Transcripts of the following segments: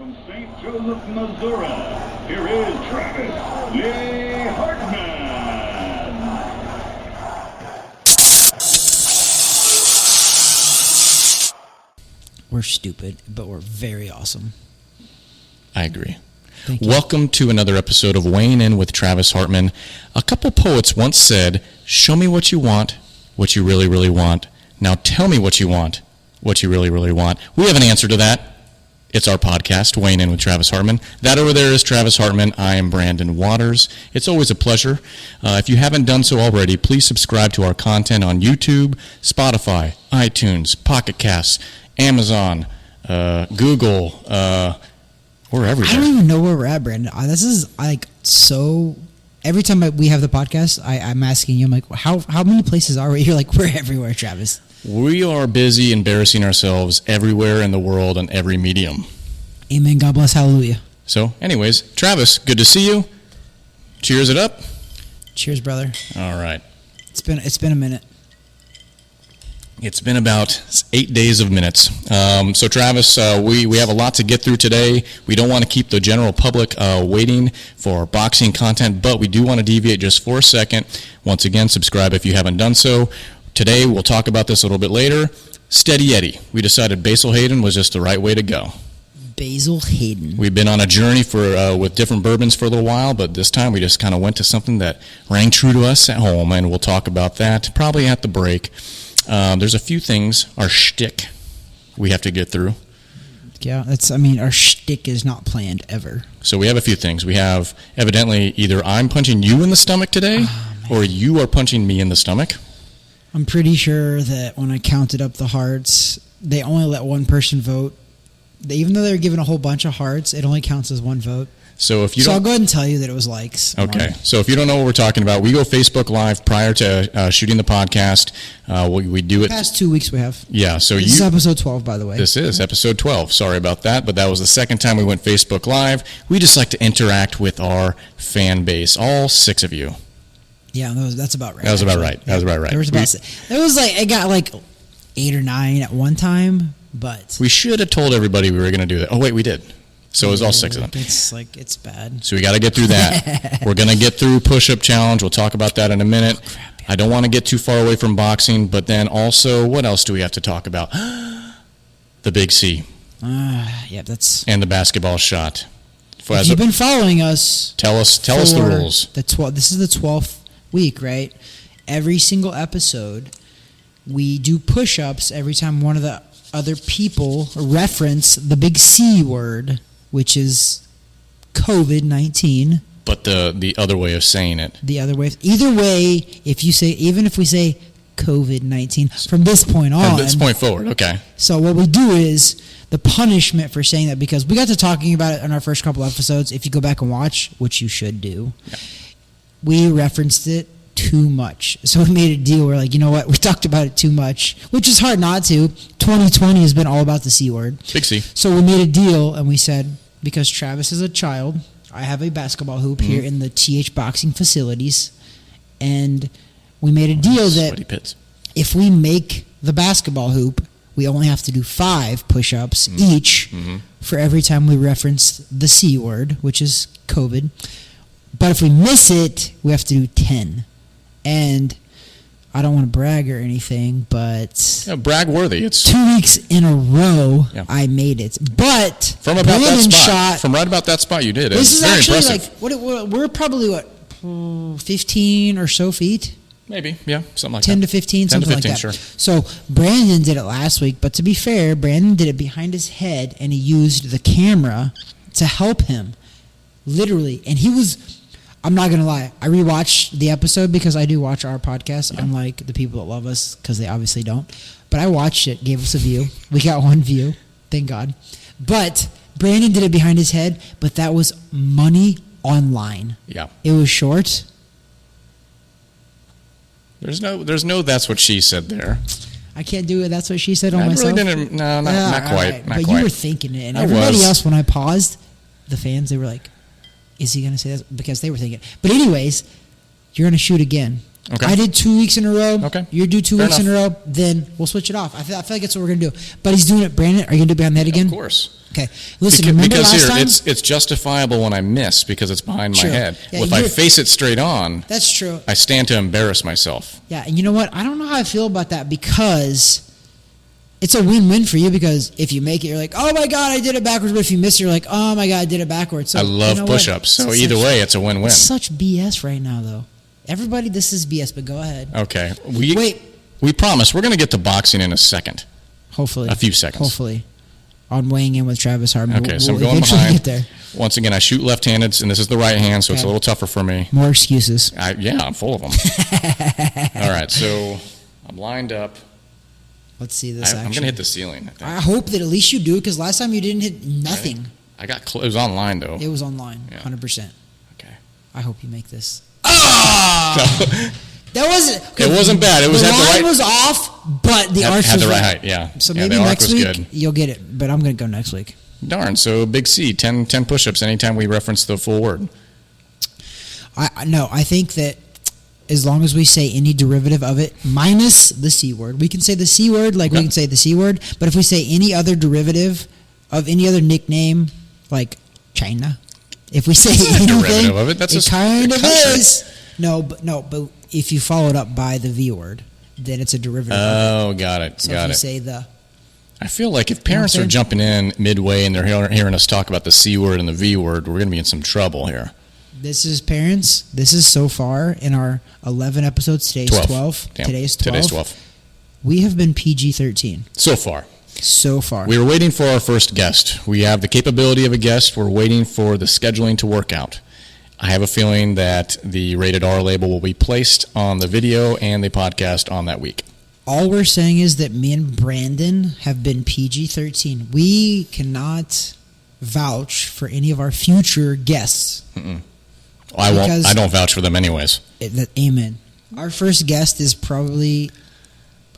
From St. Joseph, Missouri, here is Travis Lee Hartman. We're stupid, but we're very awesome. I agree. Thank you. Welcome to another episode of Weighing In with Travis Hartman. A couple poets once said, "Show me what you want, what you really, really want. Now tell me what you want, what you really, really want." We have an answer to that. It's our podcast, Weighing In with Travis Hartman. That over there is Travis Hartman. I am Brandon Waters. It's always a pleasure. If you haven't done so already, please subscribe to our content on YouTube, Spotify, iTunes, Pocket Casts, Amazon, Google. We're everywhere. I don't even know where we're at, Brandon. This is like so. Every time we have the podcast, I'm asking you, I'm like, how many places are we? You're like, we're everywhere, Travis. We are busy embarrassing ourselves everywhere in the world on every medium. Amen. God bless. Hallelujah. So, anyways, Travis, good to see you. Cheers it up. Cheers, brother. All right. It's been a minute. It's been about 8 days of minutes. So, Travis, we have a lot to get through today. We don't want to keep the general public waiting for boxing content, but we do want to deviate just for a second. Once again, subscribe if you haven't done so. Today, we'll talk about this a little bit later. Steady Eddie. We decided basilhaydens was just the right way to go. Basilhaydens. We've been on a journey with different bourbons for a little while, but this time we just kind of went to something that rang true to us at home, and we'll talk about that probably at the break. There's a few things, our shtick, we have to get through. Yeah, our shtick is not planned ever. So we have a few things. We have, evidently, either I'm punching you in the stomach today, or you are punching me in the stomach. I'm pretty sure that when I counted up the hearts, they only let one person vote. Even though they were given a whole bunch of hearts, it only counts as one vote. So I'll go ahead and tell you that it was likes. Okay. So if you don't know what we're talking about, we go Facebook Live prior to shooting the podcast. We do it. The past 2 weeks we have. Yeah. So this is episode 12, by the way. This is episode 12. Sorry about that, but that was the second time we went Facebook Live. We just like to interact with our fan base, all 6 of you. Yeah, that's about right. That was about right. That was about right. It got like 8 or 9 at one time, but we should have told everybody we were going to do that. Oh wait, we did. So it was all 6 of them. It's bad. So we got to get through that. We're going to get through push-up challenge. We'll talk about that in a minute. Oh, crap, yeah. I don't want to get too far away from boxing, but then also, what else do we have to talk about? The Big C. Yeah, that's and the basketball shot. If you've been following us, tell us the rules. This is the 12th week, right? Every single episode, we do push-ups every time one of the other people reference the big C word, which is COVID-19. But the other way of saying it. The other way. Either way, even if we say COVID-19 from this point on. From this point forward, okay. So what we do is the punishment for saying that, because we got to talking about it in our first couple episodes. If you go back and watch, which you should do, we referenced it too much. So we made a deal. We're like, you know what? We talked about it too much, which is hard not to. 2020 has been all about the C word. Big C. So we made a deal, and we said, because Travis is a child, I have a basketball hoop here in the TH boxing facilities, and we made a deal that if we make the basketball hoop, we only have to do 5 push-ups each for every time we reference the C word, which is COVID. But if we miss it, we have to do 10. And I don't want to brag or anything, but brag worthy. It's 2 weeks in a row I made it. But from about that spot, from right about that spot, you did. This is very actually impressive. we're probably 15 or so feet. Maybe, yeah, something like 10 that. to 15, 10 something to 15, like that. Sure. So Brandon did it last week, but to be fair, Brandon did it behind his head, and he used the camera to help him, literally. And he was, I'm not going to lie, I rewatched the episode because I do watch our podcast, unlike the people that love us, because they obviously don't. But I watched it, gave us a view. We got 1 view, thank God. But Brandon did it behind his head, but that was money online. Yeah. It was short. There's no that's what she said there. I can't do it. That's what she said on myself. Really didn't, no, not quite. Right. Not but quite. You were thinking it. And everybody else, when I paused, the fans, they were like, is he going to say that? Because they were thinking. But anyways, you're going to shoot again. Okay. I did 2 weeks in a row. Okay. You do 2 weeks in a row. Then we'll switch it off. I feel like that's what we're going to do. But he's doing it. Brandon, are you going to do behind the head again? Of course. Okay, listen. Remember because last here time? it's justifiable when I miss because it's behind my head. Yeah, well, if I face it straight on, that's true. I stand to embarrass myself. Yeah, and you know what? I don't know how I feel about that because it's a win-win for you because if you make it, you're like, oh my God, I did it backwards. But if you miss it, you're like, oh my God, I did it backwards. So, I love push-ups. So either way, it's a win-win. It's such BS right now, though. Everybody, this is BS, but go ahead. Okay. We Wait. promise we're going to get to boxing in a second. Hopefully. A few seconds. Hopefully. On weighing in with Travis Hartman. Okay, so I'm going behind. Get there. Once again, I shoot left-handed, and this is the right hand, so it's a little tougher for me. More excuses. I'm full of them. All right, so I'm lined up. Let's see this I'm going to hit the ceiling, I think. I hope that at least you do, because last time you didn't hit nothing. I got it was online, though. It was online, 100%. Okay. I hope you make this. Oh! That wasn't. It wasn't bad. It was the at the right. Line was off, but the arch had was the right height. Yeah. So yeah, maybe the arc next was week good. you'll get it. But I'm going to go next week. Darn. So Big C, 10 push-ups anytime we reference the full word. I think that as long as we say any derivative of it minus the C word, we can say the C word like we can say the C word. But if we say any other derivative of any other nickname, like China, if we say anything, derivative of it, that's it kind of is. No, but if you follow it up by the V word, then it's a derivative. Oh, got it. So got if you it. say the. I feel like if parents are jumping in midway and they're hearing us talk about the C word and the V word, we're going to be in some trouble here. This is parents. This is so far in our 11 episodes. Today's 12. Damn. Today's 12. Today's 12. We have been PG-13. So far. We were waiting for our first guest. We have the capability of a guest. We're waiting for the scheduling to work out. I have a feeling that the Rated R label will be placed on the video and the podcast on that week. All we're saying is that me and Brandon have been PG-13. We cannot vouch for any of our future guests. I won't. I don't vouch for them anyways. Amen. Our first guest is probably...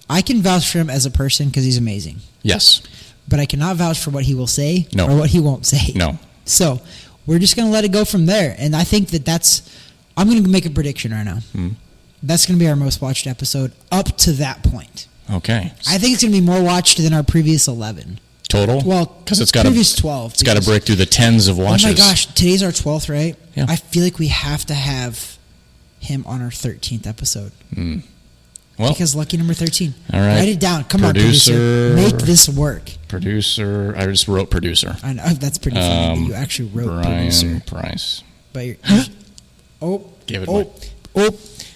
I can vouch for him as a person because he's amazing. Yes. But I cannot vouch for what he will say or what he won't say. No. So we're just going to let it go from there. And I think that's... I'm going to make a prediction right now. That's going to be our most watched episode up to that point. Okay. I think it's going to be more watched than our previous 11. Total? Well, because it's got previous 12. It's got to break through the tens of watches. Oh my gosh, today's our 12th, right? Yeah. I feel like we have to have him on our 13th episode. Well, because lucky number 13. All right. Write it down. Come on, producer. Make this work. Producer. I just wrote producer. I know. That's pretty funny that you actually wrote producer. Brian Price. But you're, Gave it away.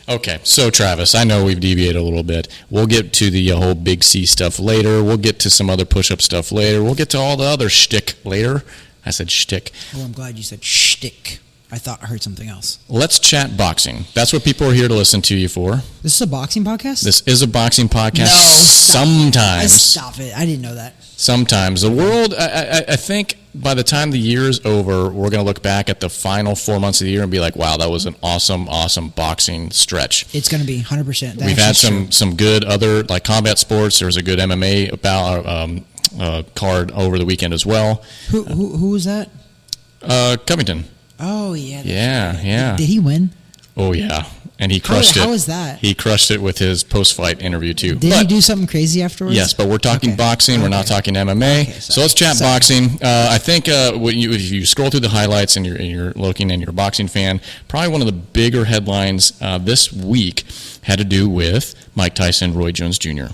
Okay, so Travis, I know we've deviated a little bit. We'll get to the whole Big C stuff later. We'll get to some other push-up stuff later. We'll get to all the other shtick later. I said shtick. Oh, I'm glad you said shtick. I thought I heard something else. Let's chat boxing. That's what people are here to listen to you for. This is a boxing podcast? This is a boxing podcast. No, sometimes. Stop it. I didn't know that. Sometimes. The world, I think by the time the year is over, we're going to look back at the final 4 months of the year and be like, wow, that was an awesome, awesome boxing stretch. It's going to be 100%. We've had some good other, like combat sports. There was a good MMA card over the weekend as well. Who was that? Covington. Oh, yeah. Yeah. Did he win? Oh, yeah. And he crushed it. How was that? He crushed it with his post-fight interview, too. Did he do something crazy afterwards? Yes, but we're talking boxing. We're not talking MMA. Okay, so let's chat boxing. I think if you scroll through the highlights and you're looking and you're a boxing fan, probably one of the bigger headlines this week had to do with Mike Tyson, Roy Jones Jr.,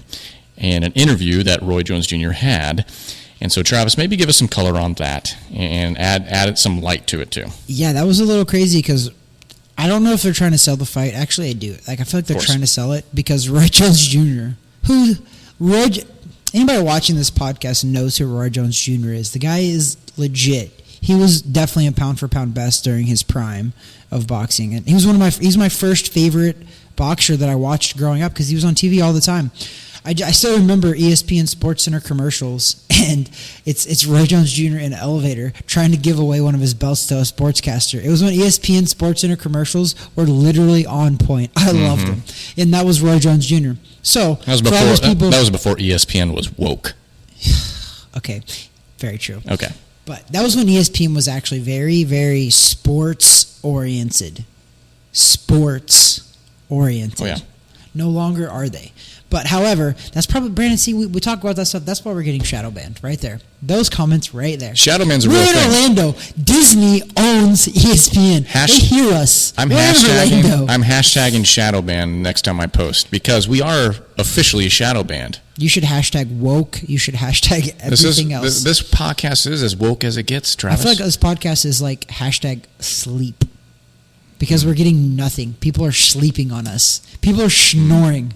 and an interview that Roy Jones Jr. had. And so, Travis, maybe give us some color on that and add some light to it, too. Yeah, that was a little crazy because I don't know if they're trying to sell the fight. Actually, I do. Like, I feel like they're trying to sell it because Roy Jones Jr., anybody watching this podcast knows who Roy Jones Jr. is. The guy is legit. He was definitely a pound-for-pound best during his prime of boxing. And he's my first favorite boxer that I watched growing up because he was on TV all the time. I still remember ESPN SportsCenter commercials, and it's Roy Jones Jr. in an elevator trying to give away one of his belts to a sportscaster. It was when ESPN SportsCenter commercials were literally on point. I loved them, and that was Roy Jones Jr. So that was before ESPN was woke. Okay, very true. Okay, but that was when ESPN was actually very, very sports oriented. Oh, yeah. No longer are they. But however, that's probably, Brandon, see, we talk about that stuff. That's why we're getting shadow banned right there. Those comments right there. Shadow bann's a we're real in thing. Orlando. Disney owns ESPN. They hear us. I'm hashtagging shadow ban next time I post because we are officially shadow banned. You should hashtag woke. You should hashtag everything else. This podcast is as woke as it gets, Travis. I feel like this podcast is like hashtag sleep because we're getting nothing. People are sleeping on us. People are snoring.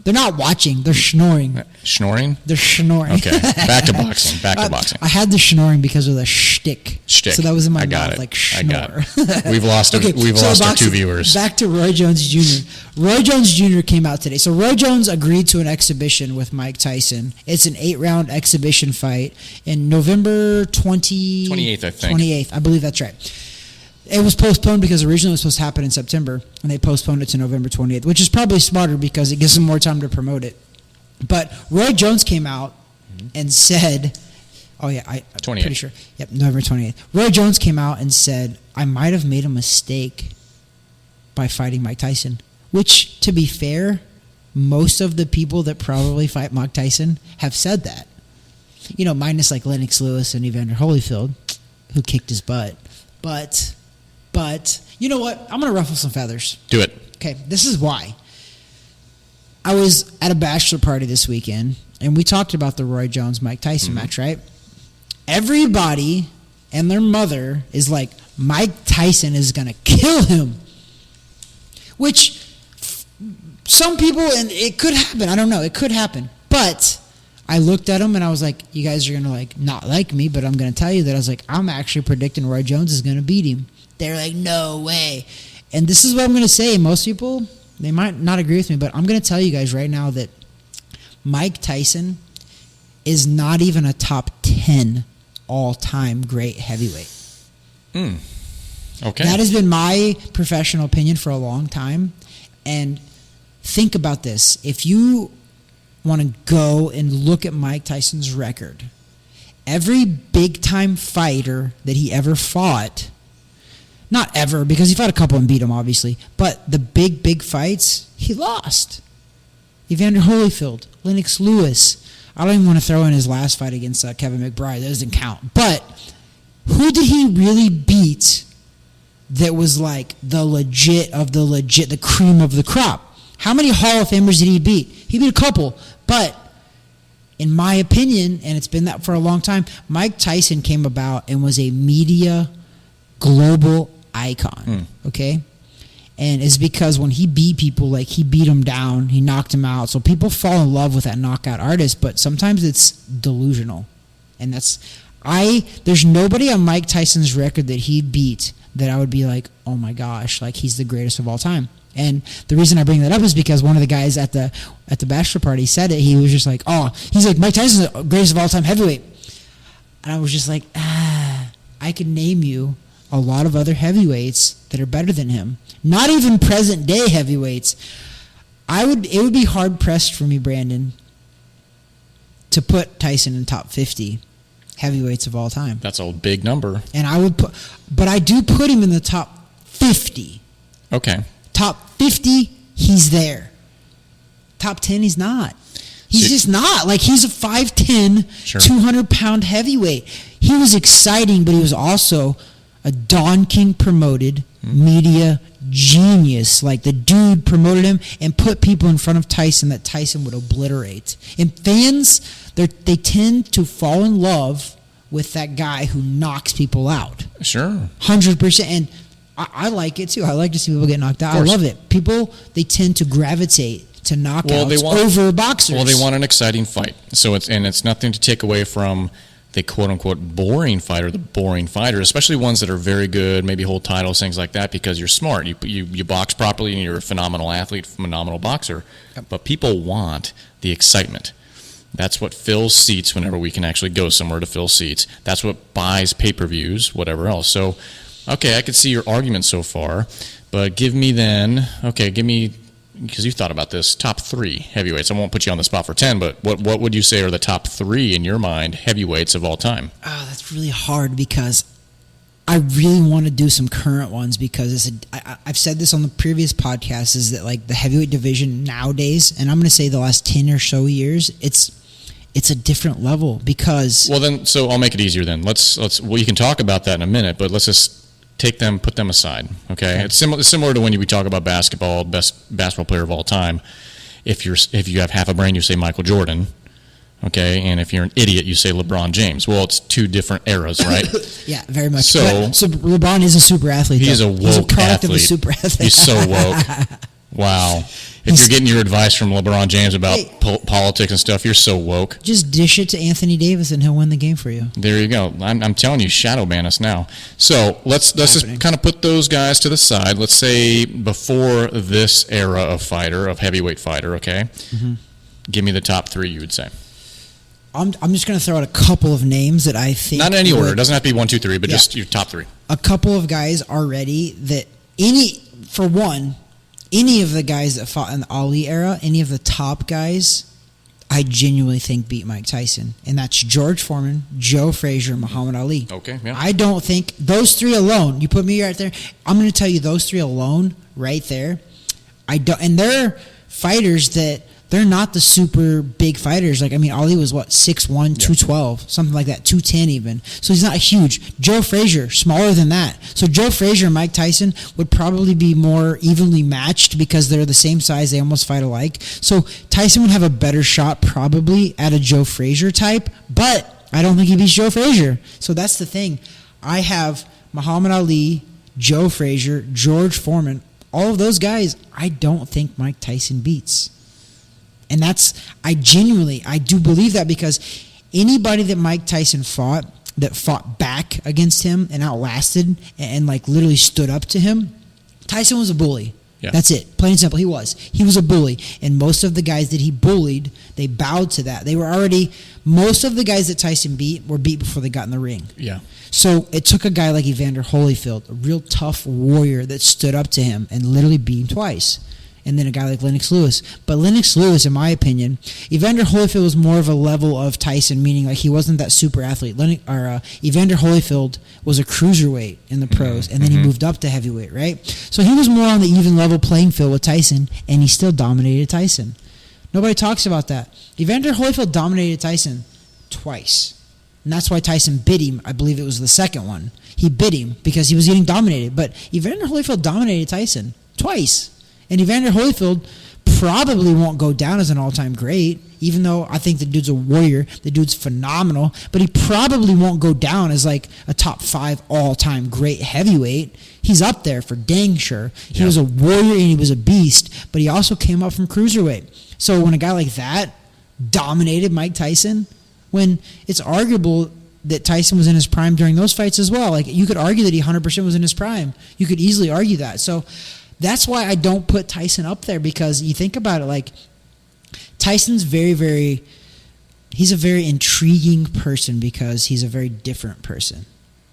They're not watching. They're snoring. Snoring? They're snoring. Okay. Back to boxing. I had the snoring because of the shtick. So that was in my mouth, like snore. I got it. We've lost our 2 viewers. Back to Roy Jones Jr. Roy Jones Jr. came out today. So Roy Jones agreed to an exhibition with Mike Tyson. It's an 8-round exhibition fight in November 28th, I think. 28th. I believe that's right. It was postponed because originally it was supposed to happen in September, and they postponed it to November 28th, which is probably smarter because it gives them more time to promote it. But Roy Jones came out and said, I'm pretty sure. Yep, November 28th. Roy Jones came out and said, I might have made a mistake by fighting Mike Tyson, which, to be fair, most of the people that probably fight Mike Tyson have said that. You know, minus like Lennox Lewis and Evander Holyfield, who kicked his butt. But you know what? I'm going to ruffle some feathers. Do it. Okay, this is why. I was at a bachelor party this weekend, and we talked about the Roy Jones-Mike Tyson match, right? Everybody and their mother is like, Mike Tyson is going to kill him. Which, some people, and it could happen. I don't know. It could happen. But I looked at them, and I was like, you guys are going to like not like me, but I'm going to tell you that I was like, I'm actually predicting Roy Jones is going to beat him. They're like, no way. And this is what I'm going to say. Most people, they might not agree with me, but I'm going to tell you guys right now that Mike Tyson is not even a top 10 all-time great heavyweight. Okay. That has been my professional opinion for a long time. And think about this. If you want to go and look at Mike Tyson's record, every big-time fighter that he ever fought, not ever, because he fought a couple and beat him, obviously. But the big fights, he lost. Evander Holyfield, Lennox Lewis. I don't even want to throw in his last fight against Kevin McBride. That doesn't count. But who did he really beat that was like the legit of the legit, the cream of the crop? How many Hall of Famers did he beat? He beat a couple. But in my opinion, and it's been that for a long time, Mike Tyson came about and was a media global icon, okay? And it's because when he beat people, like he beat them down, he knocked them out. So people fall in love with that knockout artist, but sometimes it's delusional. And there's nobody on Mike Tyson's record that he beat that I would be like, oh my gosh, like he's the greatest of all time. And the reason I bring that up is because one of the guys at the bachelor party said it. He was just like, he's like, Mike Tyson's the greatest of all time heavyweight. And I was just like, I could name you a lot of other heavyweights that are better than him. Not even present day heavyweights. It would be hard pressed for me, Brandon, to put Tyson in top 50 heavyweights of all time. That's a big number. And but I do put him in the top 50. Okay. Top 50, he's there. Top 10, he's not. He's just not. Like, he's a 5'10", 200-pound heavyweight. He was exciting, but he was also a Don King promoted media genius. Like, the dude promoted him and put people in front of Tyson that Tyson would obliterate. And fans, they tend to fall in love with that guy who knocks people out. Sure. 100%. And I like it, too. I like to see people get knocked out. I love it. People, they tend to gravitate to knockouts over boxers. Well, they want an exciting fight. So it's nothing to take away from the quote-unquote boring fighter, especially ones that are very good, maybe hold titles, things like that, because you're smart. You box properly, and you're a phenomenal athlete, phenomenal boxer. Yep. But people want the excitement. That's what fills seats whenever we can actually go somewhere to fill seats. That's what buys pay-per-views, whatever else. So, okay, I can see your argument so far, but give me, because you thought about this, top 3 heavyweights. I won't put you on the spot for 10, but what would you say are the top 3 in your mind heavyweights of all time? Oh, that's really hard because I really want to do some current ones because I've said this on the previous podcast, is that like the heavyweight division nowadays, and I'm going to say the last 10 or so years, it's a different level because... Well, then, so I'll make it easier then. Well, you can talk about that in a minute, but let's just put them aside, okay? It's similar to when we talk about basketball, best basketball player of all time. If you have half a brain, you say Michael Jordan, okay? And if you're an idiot, you say LeBron James. Well, it's two different eras, right? Yeah, very much. So LeBron is a super athlete. He's a woke He's a product athlete. of a super athlete. He's so woke. Wow. If you're getting your advice from LeBron James about politics and stuff, you're so woke. Just dish it to Anthony Davis and he'll win the game for you. There you go. I'm telling you, shadow ban us now. So let's just kind of put those guys to the side. Let's say before this era of heavyweight fighter, okay? Mm-hmm. Give me the top three, you would say. I'm just going to throw out a couple of names that I think... Not in any order. It doesn't have to be 1, 2, 3, but just your top three. A couple of guys already that any of the guys that fought in the Ali era, any of the top guys, I genuinely think beat Mike Tyson. And that's George Foreman, Joe Frazier, Muhammad Ali. Okay, yeah. I don't think those three alone, you put me right there, I'm going to tell you those three alone right there. And they're fighters that they're not the super big fighters. Like, I mean, Ali was, 6'1", 212, something like that, 210 even. So he's not huge. Joe Frazier, smaller than that. So Joe Frazier and Mike Tyson would probably be more evenly matched because they're the same size. They almost fight alike. So Tyson would have a better shot probably at a Joe Frazier type, but I don't think he beats Joe Frazier. So that's the thing. I have Muhammad Ali, Joe Frazier, George Foreman, all of those guys I don't think Mike Tyson beats. And I do believe that because anybody that Mike Tyson fought back against him and outlasted and like literally stood up to him, Tyson was a bully. Yeah. That's it. Plain and simple. He was a bully. And most of the guys that he bullied, they bowed to that. Most of the guys that Tyson beat were beat before they got in the ring. Yeah. So it took a guy like Evander Holyfield, a real tough warrior that stood up to him and literally beat him twice. And then a guy like Lennox Lewis. But Lennox Lewis, in my opinion, Evander Holyfield was more of a level of Tyson, meaning like he wasn't that super athlete. Evander Holyfield was a cruiserweight in the pros, and then he moved up to heavyweight, right? So he was more on the even level playing field with Tyson, and he still dominated Tyson. Nobody talks about that. Evander Holyfield dominated Tyson twice. And that's why Tyson bit him. I believe it was the second one. He bit him because he was getting dominated. But Evander Holyfield dominated Tyson twice. And Evander Holyfield probably won't go down as an all-time great, even though I think the dude's a warrior. The dude's phenomenal. But he probably won't go down as like a top 5 all-time great heavyweight. He's up there for dang sure. He was a warrior and he was a beast, but he also came up from cruiserweight. So when a guy like that dominated Mike Tyson, when it's arguable that Tyson was in his prime during those fights as well. Like, you could argue that he 100% was in his prime. You could easily argue that. So that's why I don't put Tyson up there, because you think about it, like, Tyson's he's a very intriguing person because he's a very different person.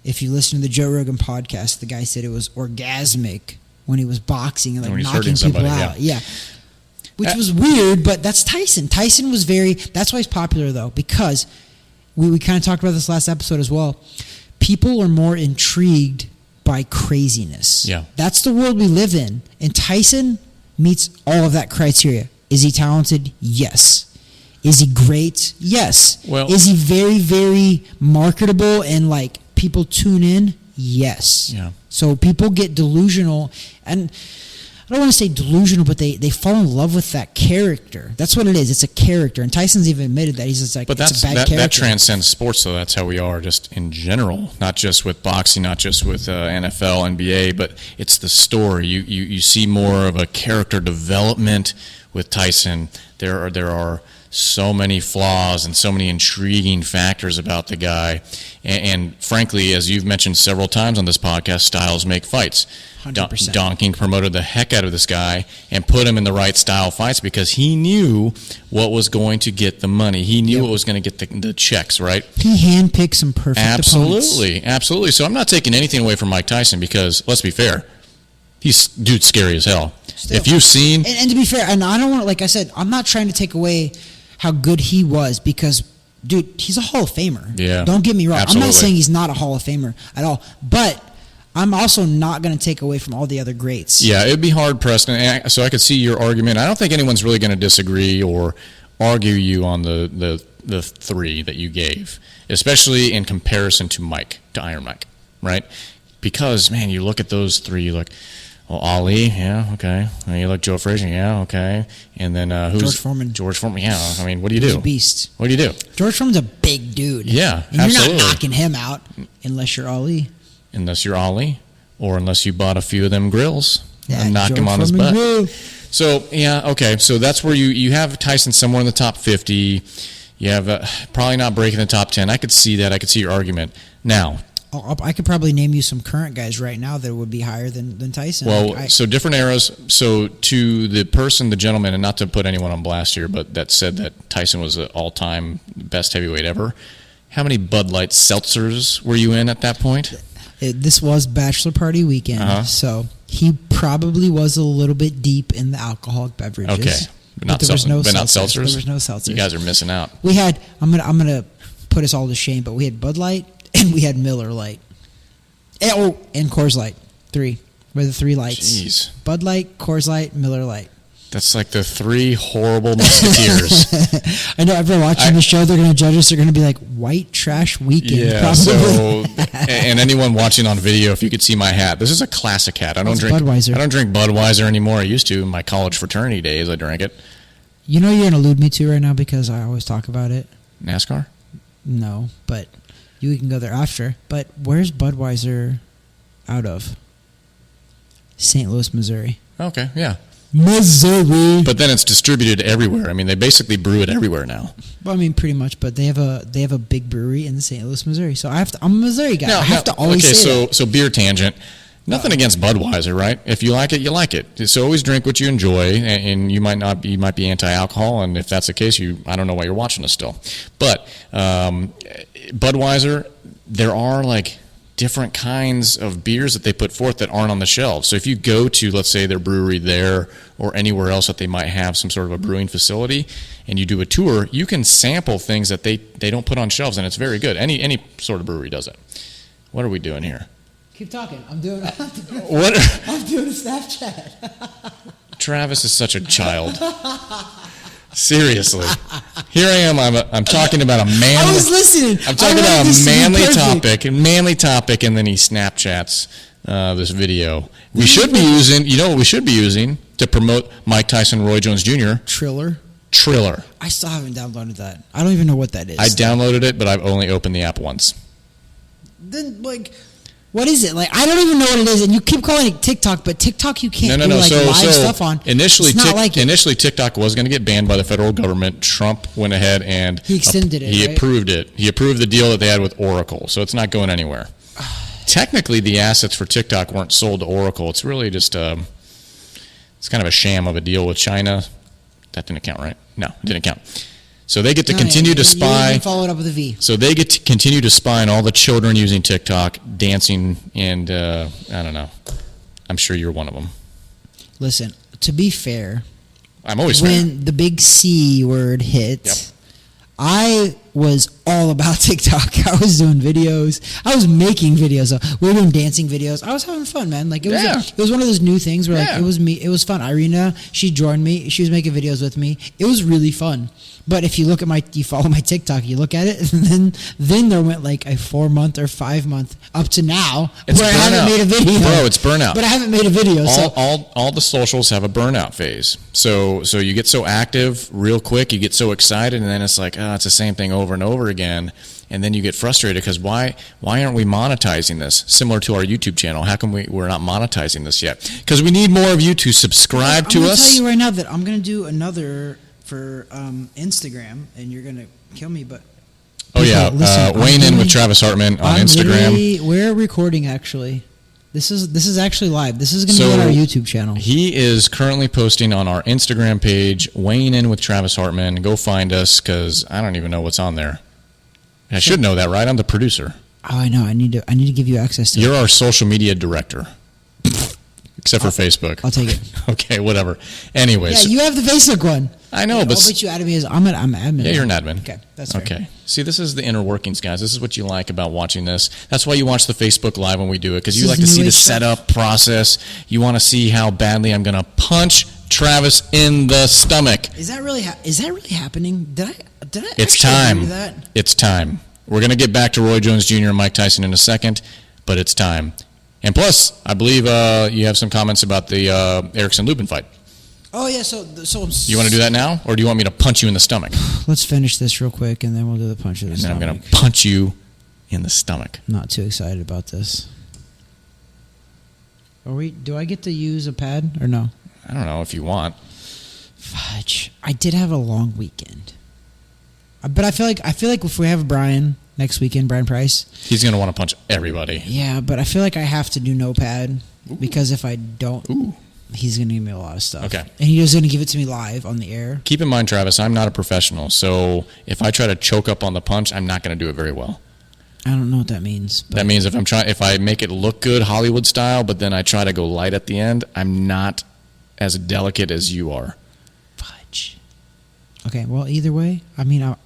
If you listen to the Joe Rogan podcast, the guy said it was orgasmic when he was boxing and like knocking people out. Yeah. Which was weird, but that's Tyson. Tyson was that's why he's popular though, because we kind of talked about this last episode as well. People are more intrigued by craziness. Yeah. That's the world we live in. And Tyson meets all of that criteria. Is he talented? Yes. Is he great? Yes. Well, is he very, very marketable and like people tune in? Yes. Yeah. So people get delusional, and I don't want to say delusional, but they fall in love with that character. That's what it is. It's a character. And Tyson's even admitted that. He's just like, but it's a bad character. That transcends sports, though. That's how we are just in general, not just with boxing, not just with NFL, NBA, but it's the story. You see more of a character development with Tyson. There are so many flaws and so many intriguing factors about the guy. And frankly, as you've mentioned several times on this podcast, styles make fights. 100%. Don King promoted the heck out of this guy and put him in the right style fights because he knew what was going to get the money. He knew what was going to get the checks, right? He handpicked some perfect opponents. Absolutely. So I'm not taking anything away from Mike Tyson because, let's be fair, dude's scary as hell. Still. If you've seen... And to be fair, and I don't want to, like I said, I'm not trying to take away how good he was, because dude, he's a Hall of Famer. Yeah. Don't get me wrong. Absolutely. I'm not saying he's not a Hall of Famer at all, but I'm also not going to take away from all the other greats. Yeah, it'd be hard pressed, and so I could see your argument. I don't think anyone's really going to disagree or argue you on the three that you gave, especially in comparison to Iron Mike, right? Because, man, you look at those three, you look, well, Ali, yeah, okay. And you look Joe Frazier, yeah, okay. And then who's George Foreman? George Foreman, yeah. I mean, what do you do? He's a beast. What do you do? George Foreman's a big dude. Yeah, and absolutely. You're not knocking him out unless you're Ali. Unless you're Ali, or unless you bought a few of them grills and knock George him on his Foreman butt. grill. So, yeah, okay. So that's where you have Tyson somewhere in the top 50. You have probably not breaking the top 10. I could see that. I could see your argument. Now, I could probably name you some current guys right now that would be higher than Tyson. well, so different eras. So to the gentleman, and not to put anyone on blast here, but that said that Tyson was the all-time best heavyweight ever. How many Bud Light seltzers were you in at that point? This was bachelor party weekend, so he probably was a little bit deep in the alcoholic beverages. Okay, but not seltzers. There was no seltzers. You guys are missing out. We had. I'm gonna put us all to shame, but we had Bud Light and we had Miller Light. And Coors Light. Three. Were the three lights. Jeez. Bud Light, Coors Light, Miller Light. That's like the three horrible musketeers. I know. After watching the show, they're going to judge us. They're going to be like, white trash weekend. Yeah, probably. and anyone watching on video, if you could see my hat, this is a classic hat. I don't drink Budweiser. I don't drink Budweiser anymore. I used to in my college fraternity days. I drank it. You know you're going to allude me to right now because I always talk about it. NASCAR? No, but you can go there after. But where's Budweiser out of? St. Louis, Missouri. Okay, yeah. Missouri. But then it's distributed everywhere. I mean, they basically brew it everywhere now. Well, I mean, pretty much. But they have a big brewery in St. Louis, Missouri. So I'm a Missouri guy. I have to always say that. So beer tangent. Nothing against Budweiser, right? If you like it, you like it. So always drink what you enjoy, and you might be anti-alcohol, and if that's the case, I don't know why you're watching us still. But Budweiser, there are like different kinds of beers that they put forth that aren't on the shelves. So if you go to, let's say, their brewery there or anywhere else that they might have some sort of a brewing facility, and you do a tour, you can sample things that they don't put on shelves, and it's very good. Any sort of brewery does it. What are we doing here? Keep talking. I'm doing a Snapchat. Travis is such a child. Seriously. Here I am. I'm talking about a manly. I was listening. I'm talking about a manly topic, and then he Snapchats this video. We should be using. You know what we should be using to promote Mike Tyson, Roy Jones Jr. Triller. I still haven't downloaded that. I don't even know what that is. I downloaded it, but I've only opened the app once. Then what is it? Like, I don't even know what it is, and you keep calling it TikTok, but TikTok you can't do live stuff on. Initially, TikTok was going to get banned by the federal government. Trump went ahead and he extended it. He approved it. He approved the deal that they had with Oracle, so it's not going anywhere. Technically, the assets for TikTok weren't sold to Oracle. It's really just it's kind of a sham of a deal with China. That didn't count, right? No, it didn't count. So they get to continue to spy. You follow it up with a V. So they get to continue to spy on all the children using TikTok, dancing, and I don't know. I'm sure you're one of them. Listen, to be fair, I'm always fair. When the big C word hit, yep. I was all about TikTok. I was doing videos. I was making videos. We were doing dancing videos. I was having fun, man. Like it was one of those new things where like it was me. It was fun. Irina, she joined me. She was making videos with me. It was really fun. But if you look at you follow my TikTok, you look at it, and then there went like a 4-month or 5-month up to now it's where burnout. I haven't made a video. Bro, it's burnout. But I haven't made a video. All the socials have a burnout phase. So you get so active real quick, you get so excited, and then it's like, it's the same thing over and over again. And then you get frustrated because why aren't we monetizing this? Similar to our YouTube channel. How come we're not monetizing this yet? Because we need more of you to subscribe to us. I'm going to tell you right now that I'm going to do another for Instagram, and you're going to kill me, but... Weighing in with Travis Hartman on Instagram. We're recording, actually. This is actually live. This is going to be on our YouTube channel. He is currently posting on our Instagram page, Weighing In with Travis Hartman. Go find us, because I don't even know what's on there. I should know that, right? I'm the producer. Oh, I know. I need to give you access to it. You're our social media director. Except for Facebook. I'll take it. Okay, whatever. Anyways. Yeah, you have the Facebook one. I know, but... I'll bet you added me as... I'm admin. Yeah, you're an admin. Okay, that's fair. Okay. See, this is the inner workings, guys. This is what you like about watching this. That's why you watch the Facebook Live when we do it, because you like to see the setup process. You want to see how badly I'm going to punch Travis in the stomach. Is that really happening? Did I It's actually time. do that? It's time. We're going to get back to Roy Jones Jr. and Mike Tyson in a second, but it's time. And plus, I believe you have some comments about the Erickson-Lubin fight. Oh, yeah, so you want to do that now, or do you want me to punch you in the stomach? Let's finish this real quick, and then we'll do the punch of the stomach. And then I'm going to punch you in the stomach. Not too excited about this. Do I get to use a pad, or no? I don't know if you want. Fudge. I did have a long weekend. But I feel like if we have Brian next weekend, Brian Price, he's going to want to punch everybody. Yeah, but I feel like I have to do no pad. Ooh. Because if I don't, he's going to give me a lot of stuff. Okay. And he's going to give it to me live on the air. Keep in mind, Travis, I'm not a professional, so if I try to choke up on the punch, I'm not going to do it very well. I don't know what that means. That means if I make it look good Hollywood style, but then I try to go light at the end, I'm not as delicate as you are. Fudge. Okay, well, either way, I mean,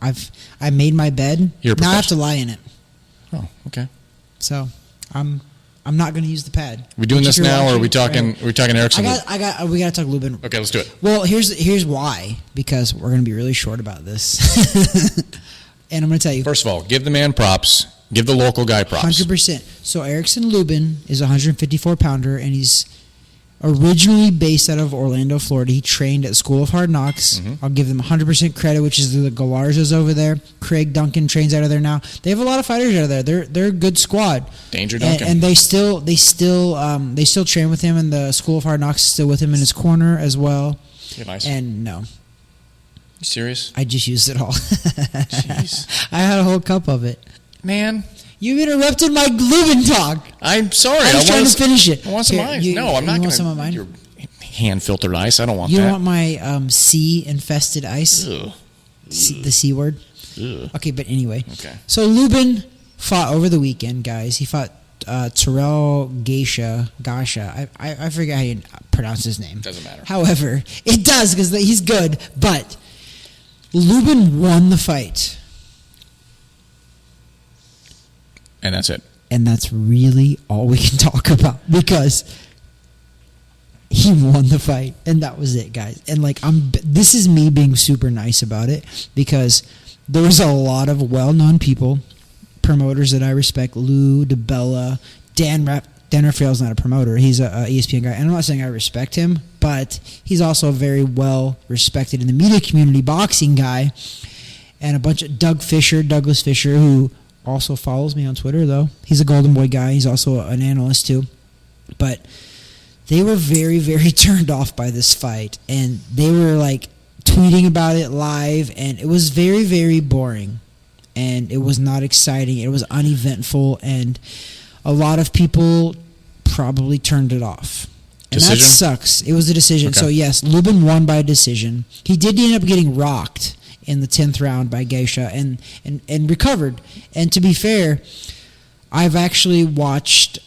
I made my bed. You're a now I have to lie in it. Oh, okay. So I'm not going to use the pad. We doing this now, or are we talking? Are we talking Erickson? We got to talk Lubin. Okay, let's do it. Well, here's why, because we're going to be really short about this, and I'm going to tell you. First of all, give the man props. Give the local guy props. 100%. So Erickson-Lubin is a 154-pounder, and he's originally based out of Orlando, Florida. He trained at School of Hard Knocks. Mm-hmm. I'll give them 100% credit, which is the Galarza's over there. Craig Duncan trains out of there now. They have a lot of fighters out of there. They're a good squad. Danger Duncan. And they still train with him, and the School of Hard Knocks is still with him in his corner as well. You have ice? And no. You serious? I just used it all. Jeez. I had a whole cup of it. Man. You interrupted my Lubin talk. I'm sorry. I was trying to finish it. I want some ice. No, I'm not going to. Some of mine? Your hand-filtered ice. I don't want that. You want my C-infested ice? Ugh. The C word? Ugh. Okay, but anyway. Okay. So Lubin fought over the weekend, guys. He fought Terrell Gasha. I forget how you pronounce his name. Doesn't matter. However, it does because he's good. But Lubin won the fight. And that's it. And that's really all we can talk about because he won the fight, and that was it, guys. And this is me being super nice about it because there was a lot of well-known people, promoters that I respect. Lou DeBella, Dan Raphael's not a promoter; he's a ESPN guy, and I'm not saying I respect him, but he's also a very well respected in the media community boxing guy. And a bunch of Douglas Fisher, who also follows me on Twitter, though. He's a Golden Boy guy. He's also an analyst, too. But they were very, very turned off by this fight. And they were, tweeting about it live. And it was very, very boring. And it was not exciting. It was uneventful. And a lot of people probably turned it off. And decision? That sucks. It was a decision. Okay. So, yes, Lubin won by decision. He did end up getting rocked in the 10th round by Geisha and recovered. And to be fair, I've actually watched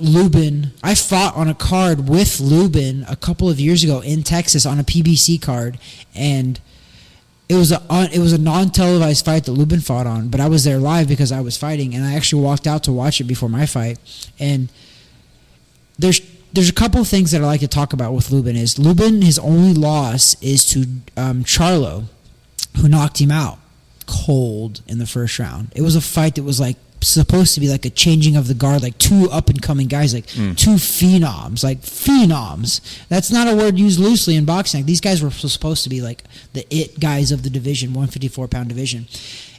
Lubin. I fought on a card with Lubin a couple of years ago in Texas on a PBC card, and it was a non-televised fight that Lubin fought on, but I was there live because I was fighting, and I actually walked out to watch it before my fight. And there's a couple of things that I like to talk about with Lubin. His only loss is to Charlo, who knocked him out cold in the first round. It was a fight that was supposed to be like a changing of the guard, like two up-and-coming guys, two phenoms, That's not a word used loosely in boxing. These guys were supposed to be like the it guys of the division, 154-pound division.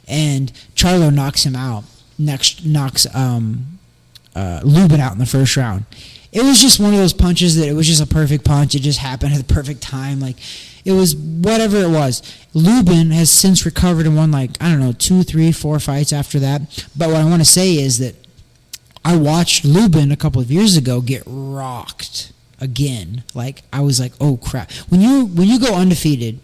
And Charlo knocks him out, knocks Lubin out in the first round. It was just one of those punches that it was just a perfect punch. It just happened at the perfect time. It was whatever it was. Lubin has since recovered and won 2, 3, 4 fights after that. But what I want to say is that I watched Lubin a couple of years ago get rocked again. I was like, oh crap. When you go undefeated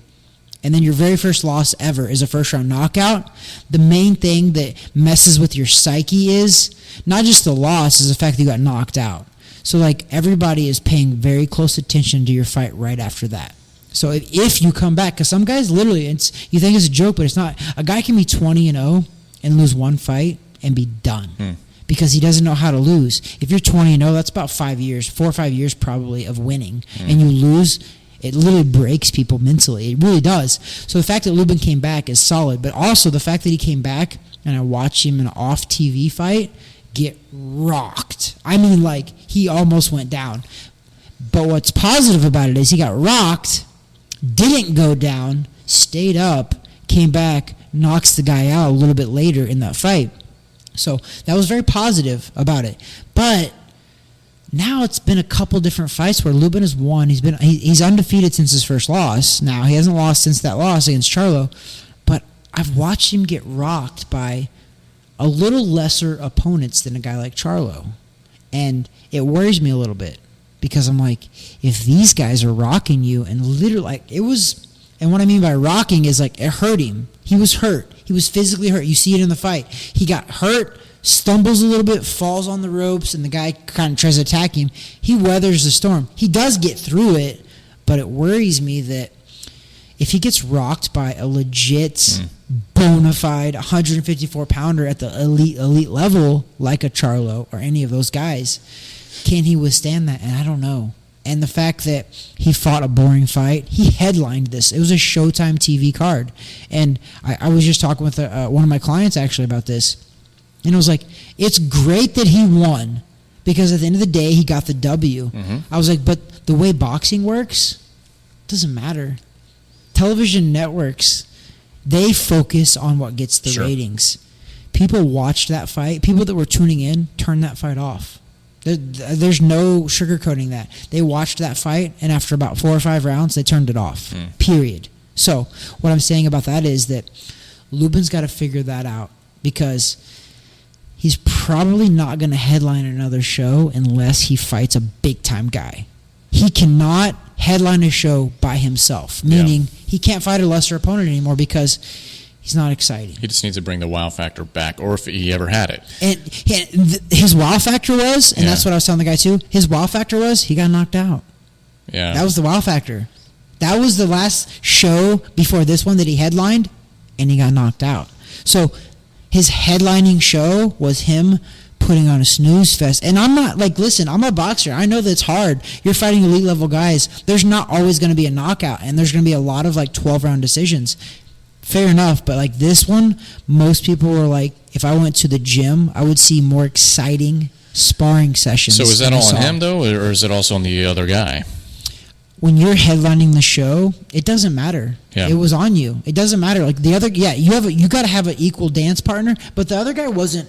and then your very first loss ever is a first round knockout, the main thing that messes with your psyche is not just the loss, is the fact that you got knocked out. So, like, everybody is paying very close attention to your fight right after that. So if you come back, because some guys literally, you think it's a joke, but it's not. A guy can be 20-0 and lose one fight and be done because he doesn't know how to lose. If you're 20-0, that's about 5 years, 4 or 5 years probably of winning, and you lose, it literally breaks people mentally. It really does. So the fact that Lubin came back is solid, but also the fact that he came back and I watched him in an off-TV fight get rocked. I mean, like, he almost went down. But what's positive about it is he got rocked, didn't go down, stayed up, came back, knocks the guy out a little bit later in that fight. So that was very positive about it. But now it's been a couple different fights where Lubin has won. He's undefeated since his first loss. Now he hasn't lost since that loss against Charlo. But I've watched him get rocked by a little lesser opponents than a guy like Charlo. And it worries me a little bit. Because I'm like, if these guys are rocking you, and literally, like, it was, and what I mean by rocking is, like, it hurt him. He was hurt. He was physically hurt. You see it in the fight. He got hurt, stumbles a little bit, falls on the ropes, and the guy kind of tries to attack him. He weathers the storm. He does get through it, but it worries me that if he gets rocked by a legit, bona fide 154-pounder at the elite level, like a Charlo or any of those guys, can he withstand that? And I don't know. And the fact that he fought a boring fight, he headlined this. It was a Showtime TV card. And I was just talking with one of my clients actually about this. And I was like, it's great that he won because at the end of the day, he got the W. I was like, but the way boxing works doesn't matter. Television networks, they focus on what gets the ratings. People watched that fight. People that were tuning in turned that fight off. There's no sugarcoating that. They watched that fight, and after about 4 or 5 rounds, they turned it off. Period. So what I'm saying about that is that Lubin's got to figure that out because he's probably not going to headline another show unless he fights a big-time guy. He cannot headline a show by himself, meaning he can't fight a lesser opponent anymore because he's not exciting. He just needs to bring the wow factor back, or if he ever had it. And his wow factor was, and that's what I was telling the guy too, his wow factor was he got knocked out. Yeah. That was the wow factor. That was the last show before this one that he headlined, and he got knocked out. So his headlining show was him putting on a snooze fest. And I'm not, like, listen, I'm a boxer. I know that it's hard. You're fighting elite level guys. There's not always going to be a knockout, and there's going to be a lot of, like, 12-round decisions. Fair enough, but like this one, most people were like, if I went to the gym, I would see more exciting sparring sessions. So is that all on him, though, or is it also on the other guy? When you're headlining the show, it doesn't matter. Yeah. It was on you. It doesn't matter. Like the other, you got to have an equal dance partner, but the other guy wasn't.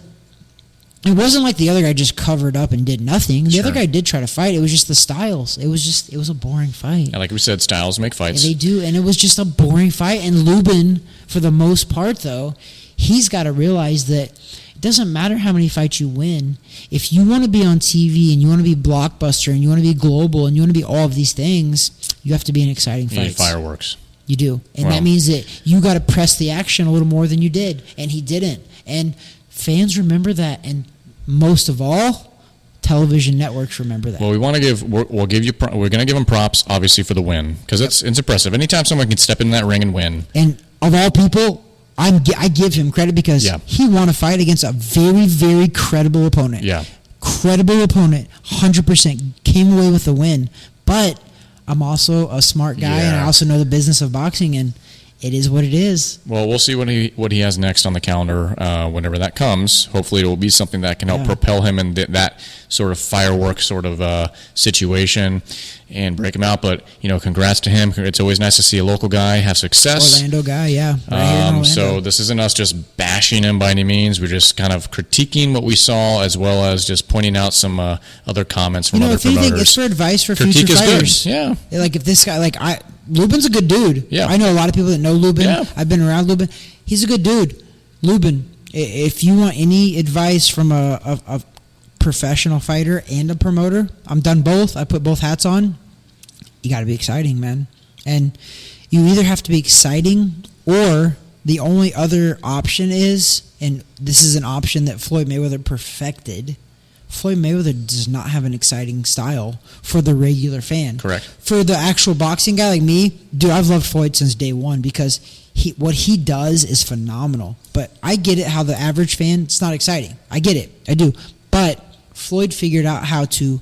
It wasn't like the other guy just covered up and did nothing. The other guy did try to fight. It was just the styles. It was a boring fight. Yeah, like we said, styles make fights. And they do, and it was just a boring fight. And Lubin, for the most part, though, he's got to realize that it doesn't matter how many fights you win. If you want to be on TV and you want to be blockbuster and you want to be global and you want to be all of these things, you have to be in exciting fights. You need fireworks. You do. And that means that you got to press the action a little more than you did. And he didn't. And fans remember that. And most of all, television networks remember that. Well, we're going to give him props, obviously, for the win, because it's impressive. Anytime someone can step in that ring and win. And of all people, I give him credit because he won a fight against a very, very credible opponent. Yeah. Credible opponent, 100%, came away with the win. But I'm also a smart guy, and I also know the business of boxing, and it is what it is. Well, we'll see what he has next on the calendar whenever that comes. Hopefully it will be something that can help propel him in that sort of fireworks sort of situation and break him out. But, congrats to him. It's always nice to see a local guy have success. Orlando guy, yeah. Right here in Orlando. So this isn't us just bashing him by any means. We're just kind of critiquing what we saw as well as just pointing out some other comments from other promoters. Anything, it's for advice for Critique future fighters. Good. Yeah. Like if this guy, Lubin's a good dude. Yeah. I know a lot of people that know Lubin. Yeah. I've been around Lubin. He's a good dude. Lubin, if you want any advice from a professional fighter and a promoter, I'm done both. I put both hats on. You got to be exciting, man. And you either have to be exciting or the only other option is, and this is an option that Floyd Mayweather perfected, Floyd Mayweather does not have an exciting style for the regular fan. Correct. For the actual boxing guy like me, dude, I've loved Floyd since day one because what he does is phenomenal. But I get it how the average fan, it's not exciting. I get it. I do. But Floyd figured out how to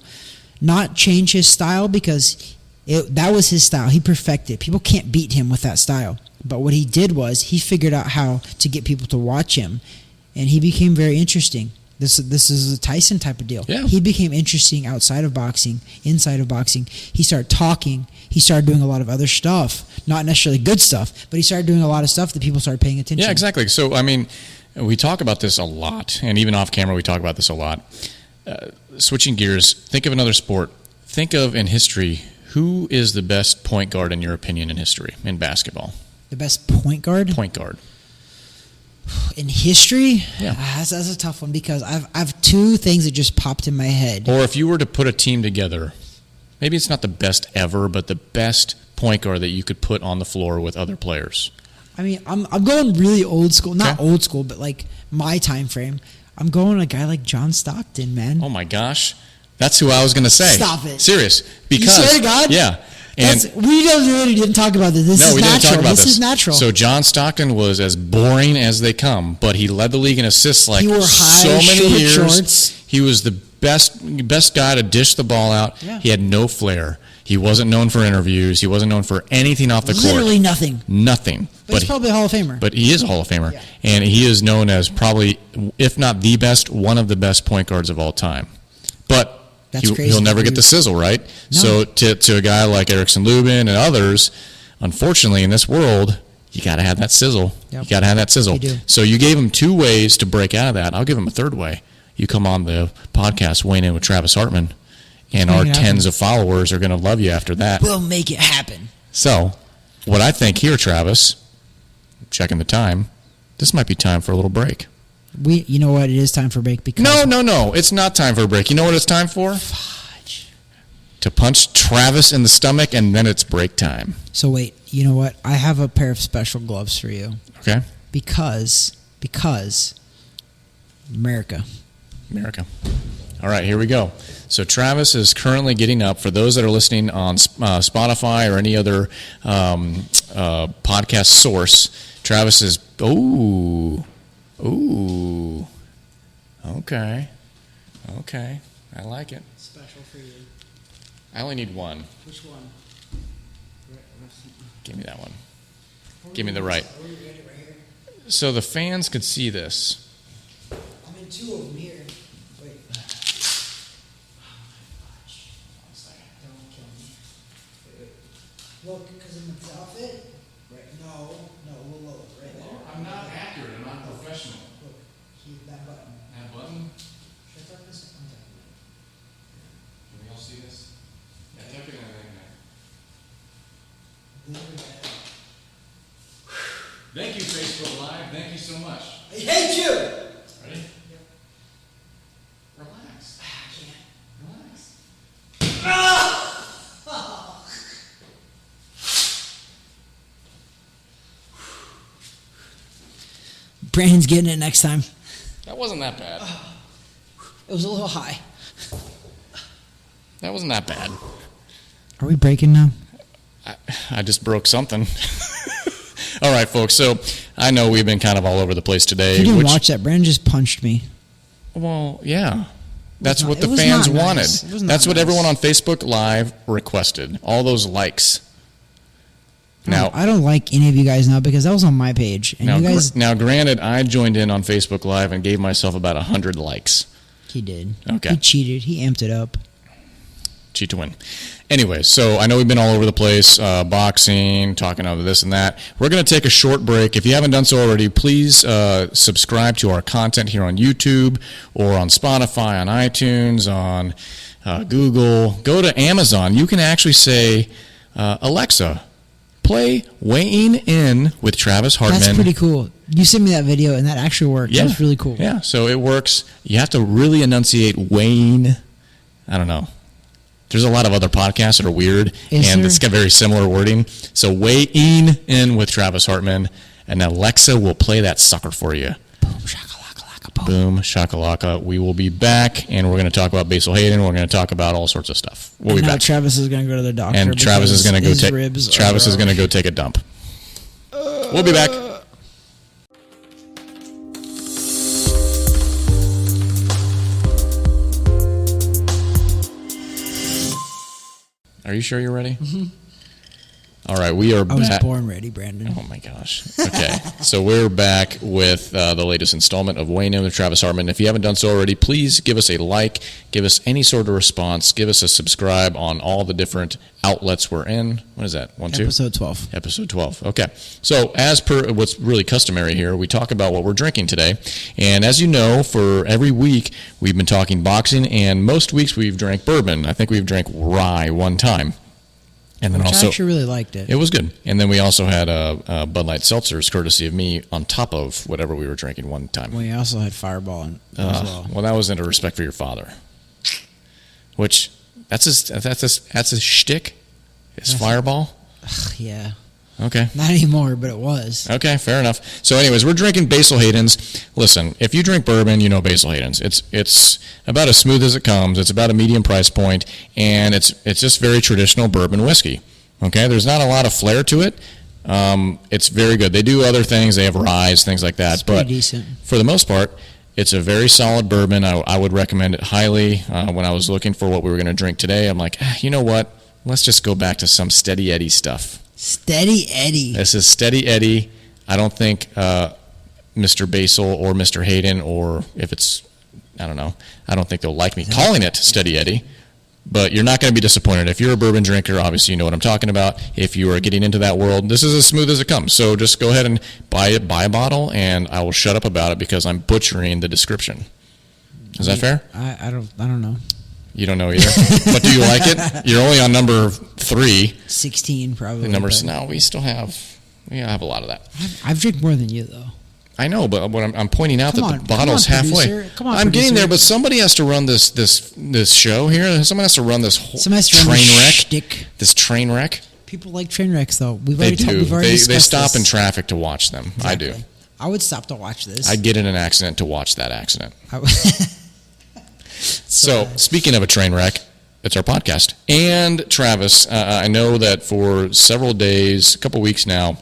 not change his style because that was his style. He perfected it. People can't beat him with that style. But what he did was he figured out how to get people to watch him, and he became very interesting. This is a Tyson type of deal. Yeah. He became interesting outside of boxing, inside of boxing. He started talking. He started doing a lot of other stuff, not necessarily good stuff, but he started doing a lot of stuff that people started paying attention. Yeah, exactly. So, I mean, we talk about this a lot, and even off camera we talk about this a lot. Switching gears, think of another sport. Think of, in history, who is the best point guard in your opinion in history, in basketball? The best point guard? Point guard. In history? Yeah. That's a tough one because I've two things that just popped in my head. Or if you were to put a team together, maybe it's not the best ever, but the best point guard that you could put on the floor with other players. I mean, I'm going really old school. Not old school, but like my time frame. I'm going a guy like John Stockton, man. Oh, my gosh. That's who I was going to say. Stop it. Serious. Because, you swear to God? Yeah. We really didn't talk about this. This is we natural. didn't talk about this. This is natural. So John Stockton was as boring as they come, but he led the league in assists like he wore so high, many short years. Shorts. He was the best guy to dish the ball out. Yeah. He had no flair. He wasn't known for interviews. He wasn't known for anything off the court. Literally nothing. Nothing. But he's probably a Hall of Famer. But he is a Hall of Famer. Yeah. And he is known as probably, if not the best, one of the best point guards of all time. But he'll never get the sizzle, right? No. So to a guy like Erickson Lubin and others, unfortunately, in this world, you got to have that sizzle. Yep. You got to have that sizzle. You do. So you gave him two ways to break out of that. I'll give him a third way. You come on the podcast, weighing in with Travis Hartman, and our tens of followers are going to love you after that. We'll make it happen. So what I think here, Travis, checking the time, this might be time for a little break. You know what? It is time for a break because No. It's not time for a break. You know what it's time for? Fudge. To punch Travis in the stomach, and then it's break time. So wait, you know what? I have a pair of special gloves for you. Okay. Because America. All right, here we go. So Travis is currently getting up. For those that are listening on Spotify or any other podcast source, Travis is, ooh, okay, I like it. Special for you. I only need one. Which one? Give me that one. Give me the right. So the fans could see this. I'm in two of them here. Wait. Don't kill me. Wait. Look, because of the outfit? Right. No, we'll lower it right there. I'm not accurate. I'm not professional. Look, that button. That button? Should I tuck this? I'm tucking it. Can we all see this? Yeah, tuck it in there. Thank you, Facebook Live. Thank you so much. I hate you! Ready? Yep. Relax. I can't. Relax. Brandon's getting it next time. That wasn't that bad. It was a little high. That wasn't that bad. Are we breaking now? I just broke something. All right, folks. So I know we've been kind of all over the place today. If you didn't watch that, Brandon just punched me. Well, yeah. That's what the it was fans not wanted. nice. It was not That's what nice. everyone on Facebook Live requested. All those likes. Now, I don't like any of you guys now because that was on my page. And you guys, now, granted, I joined in on Facebook Live and gave myself about 100 likes. he did. Okay. He cheated. He amped it up. Cheat to win. Anyway, so I know we've been all over the place, boxing, talking about this and that. We're going to take a short break. If you haven't done so already, please subscribe to our content here on YouTube or on Spotify, on iTunes, on Google. Go to Amazon. You can actually say, Alexa, play Weighing In with Travis Hartman. That's pretty cool. You sent me that video, and that actually worked. Yeah. That was really cool. Yeah, so it works. You have to really enunciate weighing. I don't know. There's a lot of other podcasts that are weird, and it's got very similar wording. So Weighing In with Travis Hartman, and Alexa will play that sucker for you. Boom, shakalaka, Boom shakalaka. We will be back, and we're going to talk about Basil Hayden. We're going to talk about all sorts of stuff. We'll be back. Travis is going to go to the doctor. And Travis is going to go take. Travis is going to go take a dump. We'll be back. Are you sure you're ready? Mm-hmm. All right, we are back. I was born ready, Brandon. Oh, my gosh. Okay, so we're back with the latest installment of Weighing In with Travis Hartman. If you haven't done so already, please give us a like, give us any sort of response, give us a subscribe on all the different outlets we're in. What is that, 1, 2? Episode 12. Episode 12, okay. So as per what's really customary here, we talk about what we're drinking today. And as you know, for every week, we've been talking boxing, and most weeks we've drank bourbon. I think we've drank rye one time. And then I actually really liked it. It was good. And then we also had a Bud Light seltzers, courtesy of me, on top of whatever we were drinking one time. We also had Fireball as well. Well, that was in respect for your father. Which, that's his shtick? His Fireball? Yeah. Okay. Not anymore, but it was. Okay, fair enough. So anyways, we're drinking Basil Hayden's. Listen, if you drink bourbon, you know Basil Hayden's. It's about as smooth as it comes. It's about a medium price point, and it's just very traditional bourbon whiskey. Okay, there's not a lot of flair to it. It's very good. They do other things. They have rye, things like that. It's pretty decent. For the most part, it's a very solid bourbon. I would recommend it highly. When I was looking for what we were going to drink today, I'm like, you know what? Let's just go back to some Steady Eddie stuff. Steady Eddie. This is Steady Eddie. I don't think Mr. Basil or Mr. Hayden, or if it's, I don't know, I don't think they'll like me calling it Steady Eddie. But you're not going to be disappointed. If you're a bourbon drinker, obviously you know what I'm talking about. If you are getting into that world, this is as smooth as it comes. So just go ahead and buy a bottle, and I will shut up about it because I'm butchering the description. Is that fair? I don't know. You don't know either. But do you like it? You're only on number 3. 16 probably. No, we have a lot of that. I've drank more than you though. I know, but what I'm pointing out that the bottle's halfway. I'm getting there, but somebody has to run this show here. Someone has to run this whole train wreck. Shtick. This train wreck. People like train wrecks though. They stop in traffic to watch them. Exactly. I do. I would stop to watch this. I'd get in an accident to watch that accident. So, speaking of a train wreck, it's our podcast. And Travis, I know that for several days, a couple weeks now,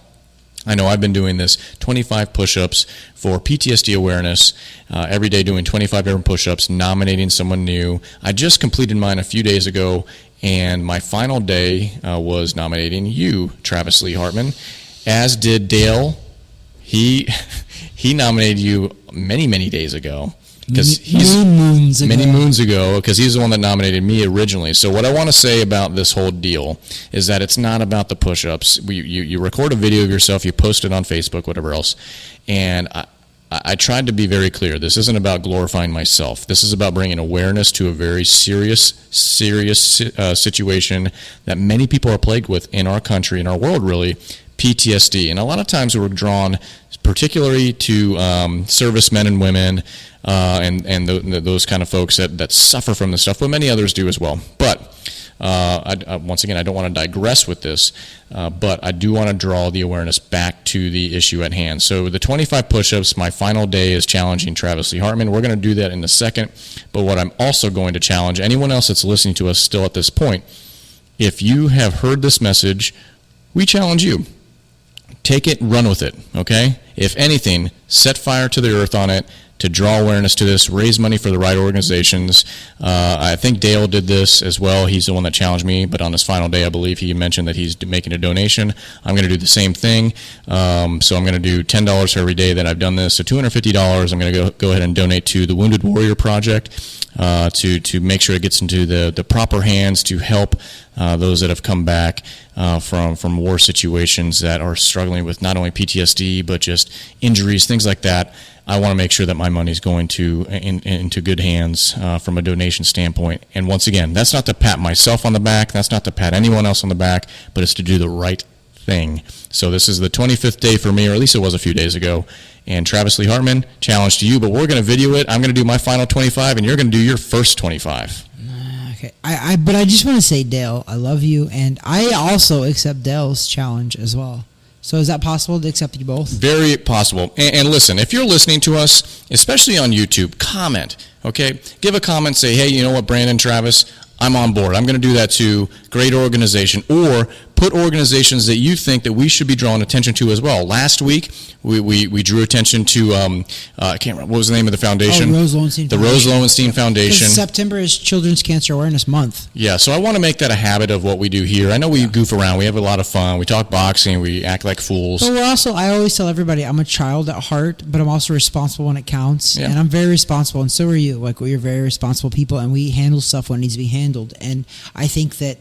I know I've been doing this 25 push-ups for PTSD awareness, every day doing 25 different push-ups, nominating someone new. I just completed mine a few days ago, and my final day was nominating you, Travis Lee Hartman, as did Dale. He nominated you many, many days ago. Many moons ago, because he's the one that nominated me originally. So what I want to say about this whole deal is that it's not about the push-ups. You record a video of yourself, you post it on Facebook, whatever else, and I tried to be very clear. This isn't about glorifying myself. This is about bringing awareness to a very serious situation that many people are plagued with in our country, in our world really, PTSD. And a lot of times we're drawn particularly to servicemen and women, and those kind of folks that suffer from this stuff, but many others do as well. But once again, I don't want to digress with this, but I do want to draw the awareness back to the issue at hand. So the 25 push-ups, my final day is challenging Travis Lee Hartman. We're going to do that in a second, but what I'm also going to challenge anyone else that's listening to us still at this point, if you have heard this message, we challenge you. Take it, run with it, okay? If anything, set fire to the earth on it to draw awareness to this, raise money for the right organizations. I think Dale did this as well. He's the one that challenged me, but on his final day, I believe he mentioned that he's making a donation. I'm going to do the same thing. So I'm going to do $10 for every day that I've done this. So $250 I'm going to go ahead and donate to the Wounded Warrior Project to make sure it gets into the proper hands to help those that have come back from war situations that are struggling with not only PTSD, but just injuries, things like that. I want to make sure that my money is going into good hands from a donation standpoint. And once again, that's not to pat myself on the back. That's not to pat anyone else on the back, but it's to do the right thing. So this is the 25th day for me, or at least it was a few days ago. And Travis Lee Hartman, challenge to you, but we're going to video it. I'm going to do my final 25, and you're going to do your first 25. Okay. But I just want to say, Dale, I love you, and I also accept Dale's challenge as well. So is that possible to accept you both? Very possible. And listen, if you're listening to us, especially on YouTube, comment, okay? Give a comment, say, hey, you know what, Brandon, Travis, I'm on board. I'm going to do that too. Great organization. Or put organizations that you think that we should be drawing attention to as well. Last week, we drew attention to, I can't remember, what was the name of the foundation? Rose Lowenstein The Foundation. Rose Lowenstein Foundation. September is Children's Cancer Awareness Month. Yeah, so I want to make that a habit of what we do here. I know we goof around. We have a lot of fun. We talk boxing. We act like fools. But I always tell everybody, I'm a child at heart, but I'm also responsible when it counts. Yeah. And I'm very responsible, and so are you. Like, we're very responsible people, and we handle stuff when it needs to be handled. And I think that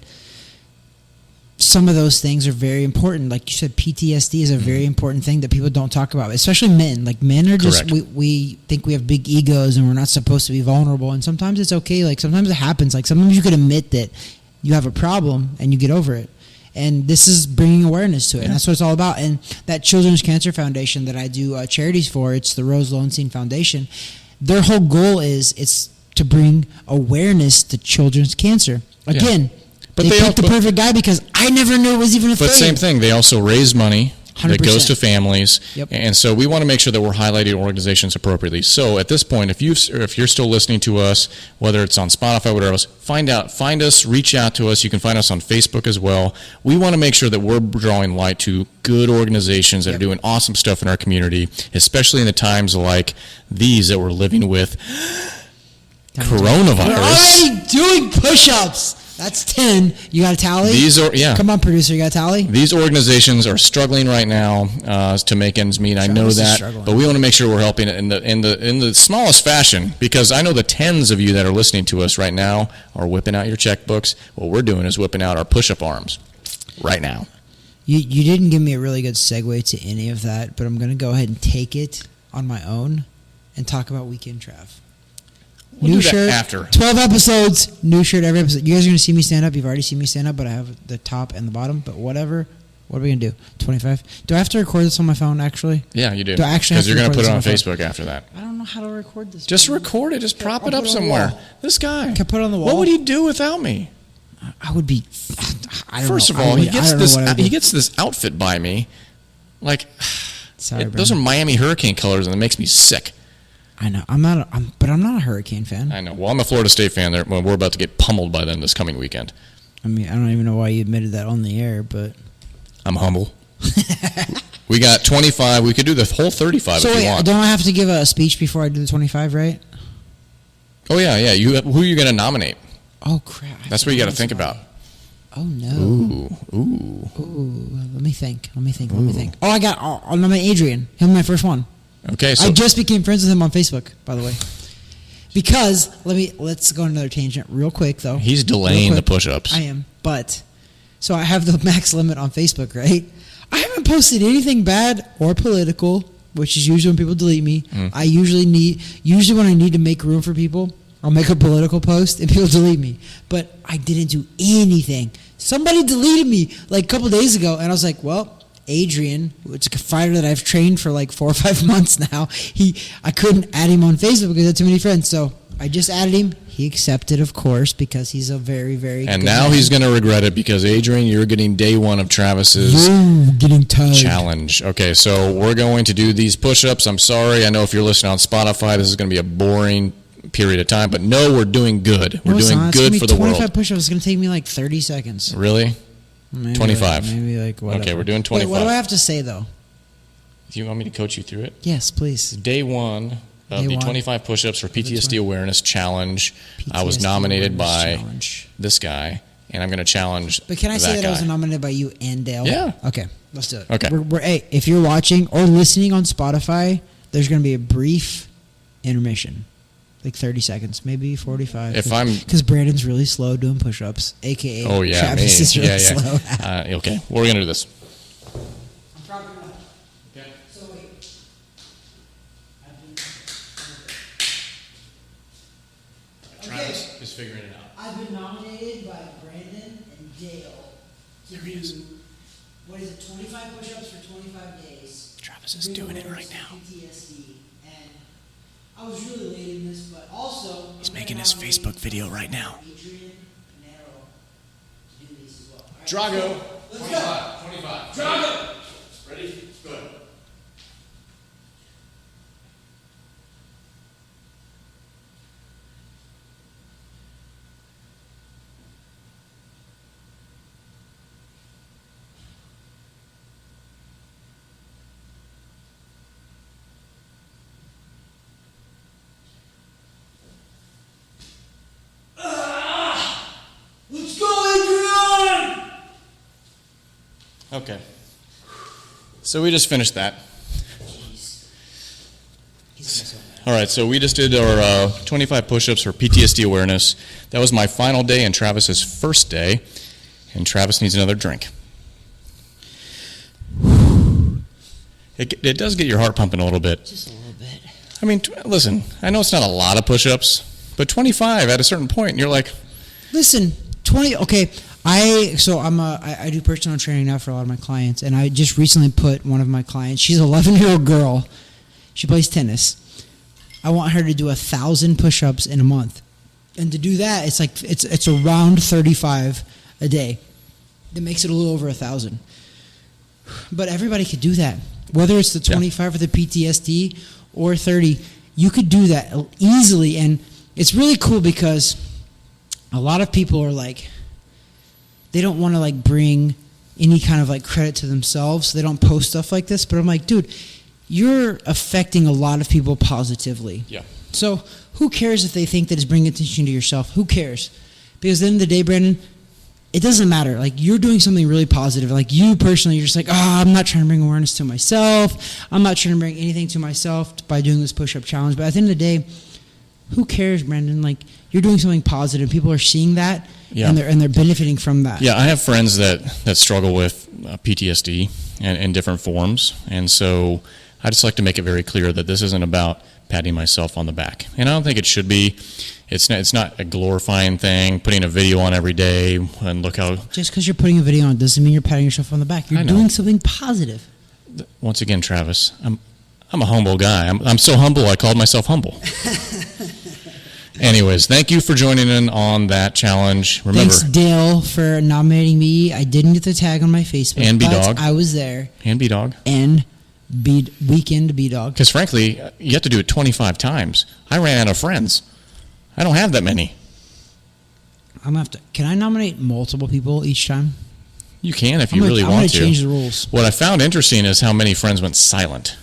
some of those things are very important. Like you said, PTSD is a very important thing that people don't talk about, especially men. Like, men are just, we think we have big egos and we're not supposed to be vulnerable. And sometimes it's okay. Like, sometimes it happens. Like, sometimes you could admit that you have a problem and you get over it. And this is bringing awareness to it. And that's what it's all about. And that Children's Cancer Foundation that I do charities for, it's the Rose Lowenstein Foundation. Their whole goal is to bring awareness to children's cancer. Again, but they picked the perfect guy because I never knew it was even a thing. But same thing, they also raise money 100%. That goes to families. Yep. And so we want to make sure that we're highlighting organizations appropriately. So at this point, if you're still listening to us, whether it's on Spotify, whatever else, find us, reach out to us. You can find us on Facebook as well. We want to make sure that we're drawing light to good organizations that are doing awesome stuff in our community, especially in the times like these that we're living with. Coronavirus. We're already doing push-ups. That's 10. You got a tally? Come on, producer. You got a tally? These organizations are struggling right now to make ends meet. I know that, but we want to make sure we're helping in the smallest fashion, because I know the tens of you that are listening to us right now are whipping out your checkbooks. What we're doing is whipping out our push-up arms right now. You didn't give me a really good segue to any of that, but I'm going to go ahead and take it on my own and talk about Weekend Trav. We'll new do that shirt, after. 12 episodes, new shirt every episode. You guys are going to see me stand up. You've already seen me stand up, but I have the top and the bottom. But whatever. What are we going to do? 25? Do I have to record this on my phone, actually? Yeah, you do. Do I actually have to Because you're going to put it on Facebook Facebook after that. I don't know how to record this. Just record it. Just prop it up somewhere. This guy. Can I put it on the wall? What would he do without me? I would be... I don't First know. of all, he he gets this outfit by me. Like, Sorry, those are Miami Hurricane colors, and it makes me sick. I know. I'm not a Hurricane fan. I know. Well, I'm a Florida State fan. We're about to get pummeled by them this coming weekend. I mean, I don't even know why you admitted that on the air, but... I'm humble. We got 25. We could do the whole 35 if you want. Don't I have to give a speech before I do the 25, right? Oh, yeah. Who are you going to nominate? Oh, crap. That's what you got to think about. Oh, no. Ooh. Let me think. Oh, I'll nominate Adrian. He'll be my first one. Okay, so I just became friends with him on Facebook, by the way. Because let's go on another tangent real quick, though. He's delaying the push-ups. I am, but so I have the max limit on Facebook, right? I haven't posted anything bad or political, which is usually when people delete me. I usually when I need to make room for people, I'll make a political post and people delete me. But I didn't do anything. Somebody deleted me like a couple days ago, and I was like, well, Adrian, it's a fighter that I've trained for like 4 or 5 months now. I couldn't add him on Facebook because I had too many friends, so I just added him. He accepted, of course, because he's a very, very and good now man. He's going to regret it because, Adrian, you're getting day one of Travis's challenge. Okay, so we're going to do these push-ups. I'm sorry. I know if you're listening on Spotify, this is going to be a boring period of time, but no, we're doing good. We're doing good for the world. 25 push-ups is going to take me like 30 seconds. Really? Maybe 25. Maybe like whatever. Okay, we're doing 25. Wait, what do I have to say, though? Do you want me to coach you through it? Yes, please. Day one of the 25 push-ups for PTSD Awareness Challenge. I was nominated by this guy, and I'm going to challenge But can I say that I was nominated by you and Dale? Yeah. Okay, let's do it. Okay. Hey, if you're watching or listening on Spotify, there's going to be a brief intermission. Like 30 seconds, maybe 45. Because Brandon's really slow doing push-ups, a.k.a. Travis is really slow. Okay, we're going to do this. I'm probably not. Okay. So wait. Travis is figuring it out. I've been nominated by Brandon and Dale to do, what is it, 25 push-ups for 25 days. Travis is doing it right now. PTSD. And I was really late in this, but also... He's making his Facebook video right now. Adrian and Arrow to do these as well. Drago. Let's go. 25. Drago. Ready? Go ahead. Let's go, Adrian! Okay. So we just finished that. All right, so we just did our 25 push-ups for PTSD awareness. That was my final day and Travis's first day, and Travis needs another drink. It does get your heart pumping a little bit. Just a little bit. I mean, listen, I know it's not a lot of push-ups, but 25 at a certain point, you're like... Listen, 20, okay, I do personal training now for a lot of my clients, and I just recently put one of my clients, she's an 11-year-old girl, she plays tennis. I want her to do 1,000 push-ups in a month. And to do that, it's around 35 a day. That makes it a little over 1,000. But everybody could do that. Whether it's the 25 for the PTSD or 30, you could do that easily. And it's really cool because a lot of people are like, they don't want to like bring any kind of like credit to themselves. So they don't post stuff like this. But I'm like, dude, you're affecting a lot of people positively. Yeah. So who cares if they think that it's bringing attention to yourself? Who cares? Because at the end of the day, Brandon, it doesn't matter. Like, you're doing something really positive. Like, you personally, you're just like, I'm not trying to bring awareness to myself. I'm not trying to bring anything to myself by doing this push-up challenge. But at the end of the day, who cares, Brandon? Like, you're doing something positive. People are seeing that, and they're benefiting from that. Yeah, I have friends that struggle with PTSD in different forms, and so I just like to make it very clear that this isn't about patting myself on the back. And I don't think it should be. It's not a glorifying thing, putting a video on every day and look how... Just because you're putting a video on doesn't mean you're patting yourself on the back. You're doing something positive. Once again, Travis, I'm a humble guy. I'm so humble I called myself humble. Anyways, thank you for joining in on that challenge. Remember, thanks, Dale, for nominating me. I didn't get the tag on my Facebook, and B-Dog. I was there. And B-Dog. And weekend B-Dog. Because frankly, you have to do it 25 times. I ran out of friends. I don't have that many. I'm gonna have to. Can I nominate multiple people each time? You can if you really want to. I'm going to change the rules. What I found interesting is how many friends went silent.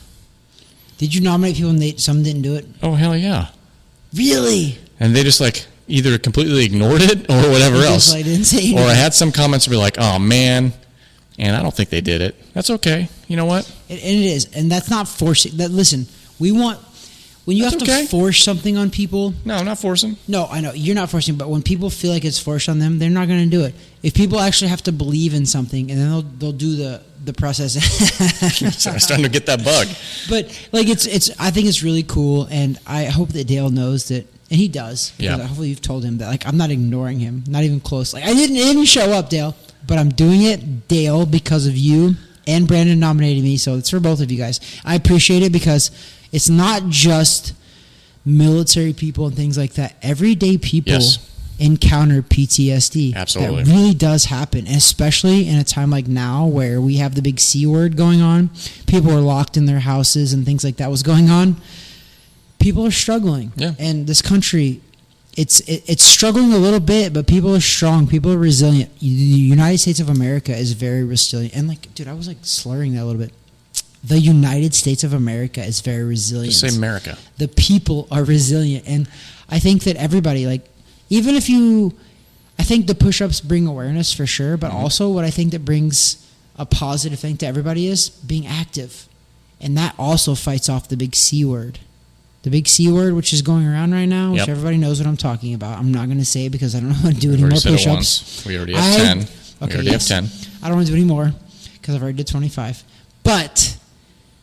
Did you nominate people and some didn't do it? Oh, hell yeah. Really? And they just like either completely ignored it or whatever else. Like, didn't say anything. Or I had some comments be like, oh, man, and I don't think they did it. That's okay. You know what? And it is. And that's not forcing. Listen, we want... When you have to force something on people... No, I'm not forcing. No, I know. You're not forcing, but when people feel like it's forced on them, they're not going to do it. If people actually have to believe in something, and then they'll do the process. So I'm starting to get that bug. But like I think it's really cool, and I hope that Dale knows that, and he does. Yeah. Hopefully you've told him that. Like, I'm not ignoring him, not even close. Like, I didn't show up, Dale, but I'm doing it, Dale, because of you, and Brandon nominated me, so it's for both of you guys. I appreciate it because it's not just military people and things like that. Everyday people encounter PTSD. Absolutely. That really does happen, especially in a time like now where we have the big C word going on. People are locked in their houses and things like that was going on. People are struggling. Yeah. And this country, it's struggling a little bit, but people are strong. People are resilient. The United States of America is very resilient. And like, dude, I was like slurring that a little bit. The United States of America is very resilient. Just say America. The people are resilient. And I think that everybody, like, even if I think the push-ups bring awareness for sure, but also what I think that brings a positive thing to everybody is being active. And that also fights off the big C word. The big C word, which is going around right now, which everybody knows what I'm talking about. I'm not going to say it because I don't know how to do any more push-ups. We already have 10. Okay, we already have 10. I don't want to do any more because I've already did 25. But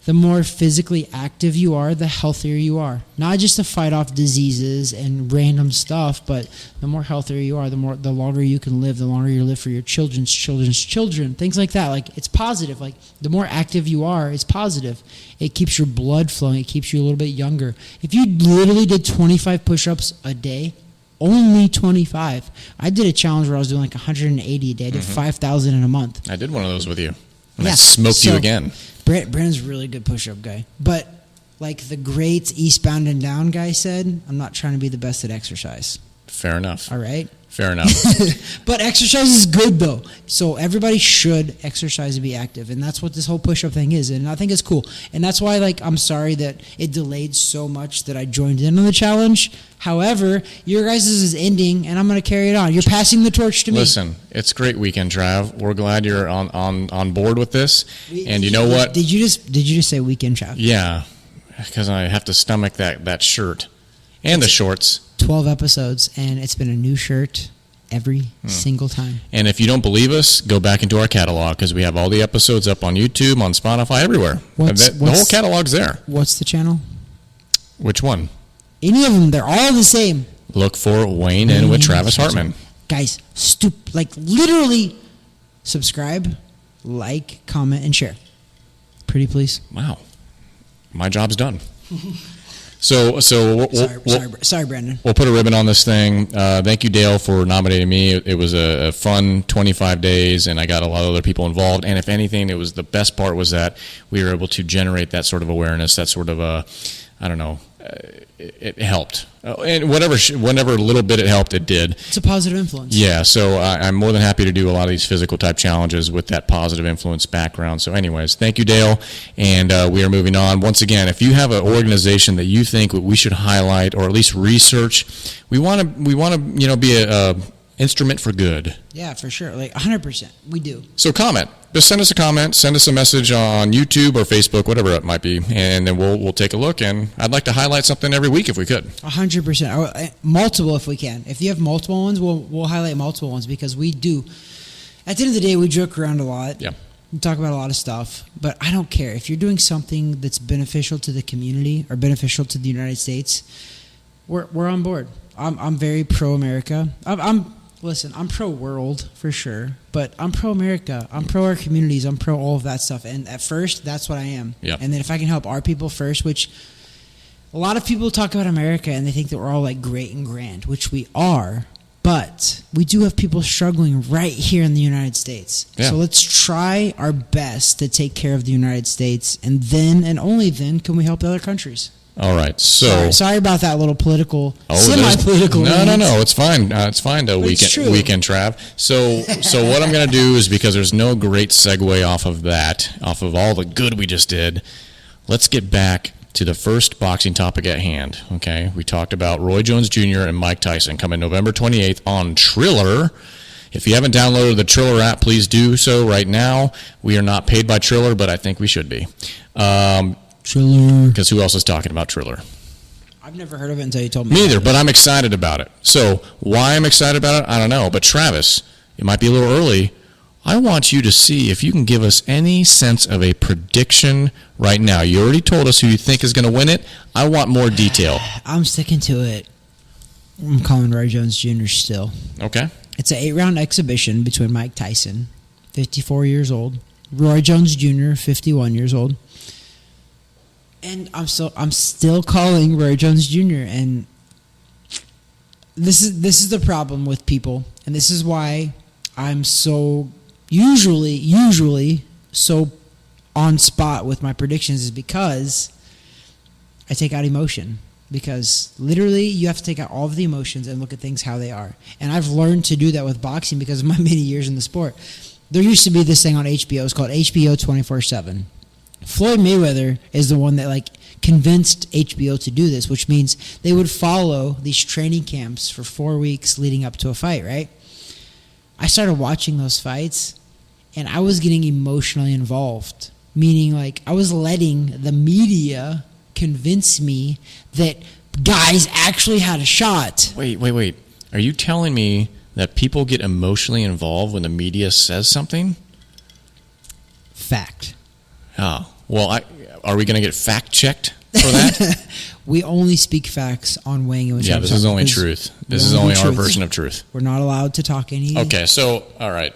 the more physically active you are, the healthier you are. Not just to fight off diseases and random stuff, but the more healthier you are, the longer you can live, the longer you live for your children's children, things like that. Like, it's positive. Like, the more active you are, it's positive. It keeps your blood flowing. It keeps you a little bit younger. If you literally did 25 push-ups a day, only 25. I did a challenge where I was doing like 180 a day. I did 5,000 in a month. I did one of those with you. And I smoked you again. Brandon's a really good push-up guy. But like the great Eastbound and Down guy said, I'm not trying to be the best at exercise. Fair enough. All right? Fair enough. But exercise is good, though. So everybody should exercise and be active. And that's what this whole push-up thing is. And I think it's cool. And that's why, like, I'm sorry that it delayed so much that I joined in on the challenge. However, your guys' is ending, and I'm going to carry it on. You're passing the torch to me. Listen, it's a great weekend, Trav. We're glad you're on board with this. And you know what? Did you just say weekend, Trav? Yeah, because I have to stomach that shirt and the shorts. 12 episodes, and it's been a new shirt every single time. And if you don't believe us, go back into our catalog, because we have all the episodes up on YouTube, on Spotify, everywhere. The whole catalog's there. What's the channel? Which one? Any of them. They're all the same. Look for Weighing In with Travis Hartman. Guys, literally subscribe, like, comment, and share. Pretty please. Wow. My job's done. So sorry, Brandon. We'll put a ribbon on this thing. Thank you, Dale, for nominating me. It was a fun 25 days, and I got a lot of other people involved. And if anything, it was the best part was that we were able to generate that sort of awareness, that sort of I don't know. It helped, and whatever little bit it helped, it did. It's a positive influence. Yeah, so I'm more than happy to do a lot of these physical type challenges with that positive influence background. So anyways, thank you, Dale, and we are moving on. Once again, if you have an organization that you think we should highlight or at least research, we want to be a instrument for good. Yeah, for sure, like 100%, we do. So comment. Just send us a comment, send us a message on YouTube or Facebook, whatever it might be, and then we'll take a look. And I'd like to highlight something every week if we could. 100%, multiple if we can. If you have multiple ones, we'll highlight multiple ones, because we do. At the end of the day, we joke around a lot. Yeah. We talk about a lot of stuff, but I don't care if you're doing something that's beneficial to the community or beneficial to the United States. We're on board. I'm very pro-America. Listen, I'm pro-world for sure, but I'm pro-America. I'm pro our communities. I'm pro all of that stuff. And at first, that's what I am. Yeah. And then if I can help our people first, which a lot of people talk about America and they think that we're all like great and grand, which we are, but we do have people struggling right here in the United States. Yeah. So let's try our best to take care of the United States, and then and only then can we help the other countries. All right, so sorry about that little semi-political. No, it's fine. It's fine. Weekend Trav. So what I'm going to do is, because there's no great segue off of all the good we just did, let's get back to the first boxing topic at hand. Okay, we talked about Roy Jones Jr. and Mike Tyson coming November 28th on Triller. If you haven't downloaded the Triller app, please do so right now. We are not paid by Triller, but I think we should be. Triller. Because who else is talking about Triller? I've never heard of it until you told me. Me either, but I'm excited about it. So why I'm excited about it, I don't know. But Travis, it might be a little early. I want you to see if you can give us any sense of a prediction right now. You already told us who you think is going to win it. I want more detail. I'm sticking to it. I'm calling Roy Jones Jr. still. Okay. It's an 8-round exhibition between Mike Tyson, 54 years old, Roy Jones Jr., 51 years old. And I'm still calling Roy Jones Jr. And this is the problem with people, and this is why I'm so usually so on spot with my predictions, is because I take out emotion. Because literally, you have to take out all of the emotions and look at things how they are. And I've learned to do that with boxing because of my many years in the sport. There used to be this thing on HBO. It's called HBO 24/7. Floyd Mayweather is the one that convinced HBO to do this, which means they would follow these training camps for 4 weeks leading up to a fight, right? I started watching those fights, and I was getting emotionally involved, meaning I was letting the media convince me that guys actually had a shot. Wait. Are you telling me that people get emotionally involved when the media says something? Fact. Oh. Well, are we going to get fact-checked for that? We only speak facts on weighing in. Yeah, this is only truth. This is only our version of truth. We're not allowed to talk any... Okay, so, all right.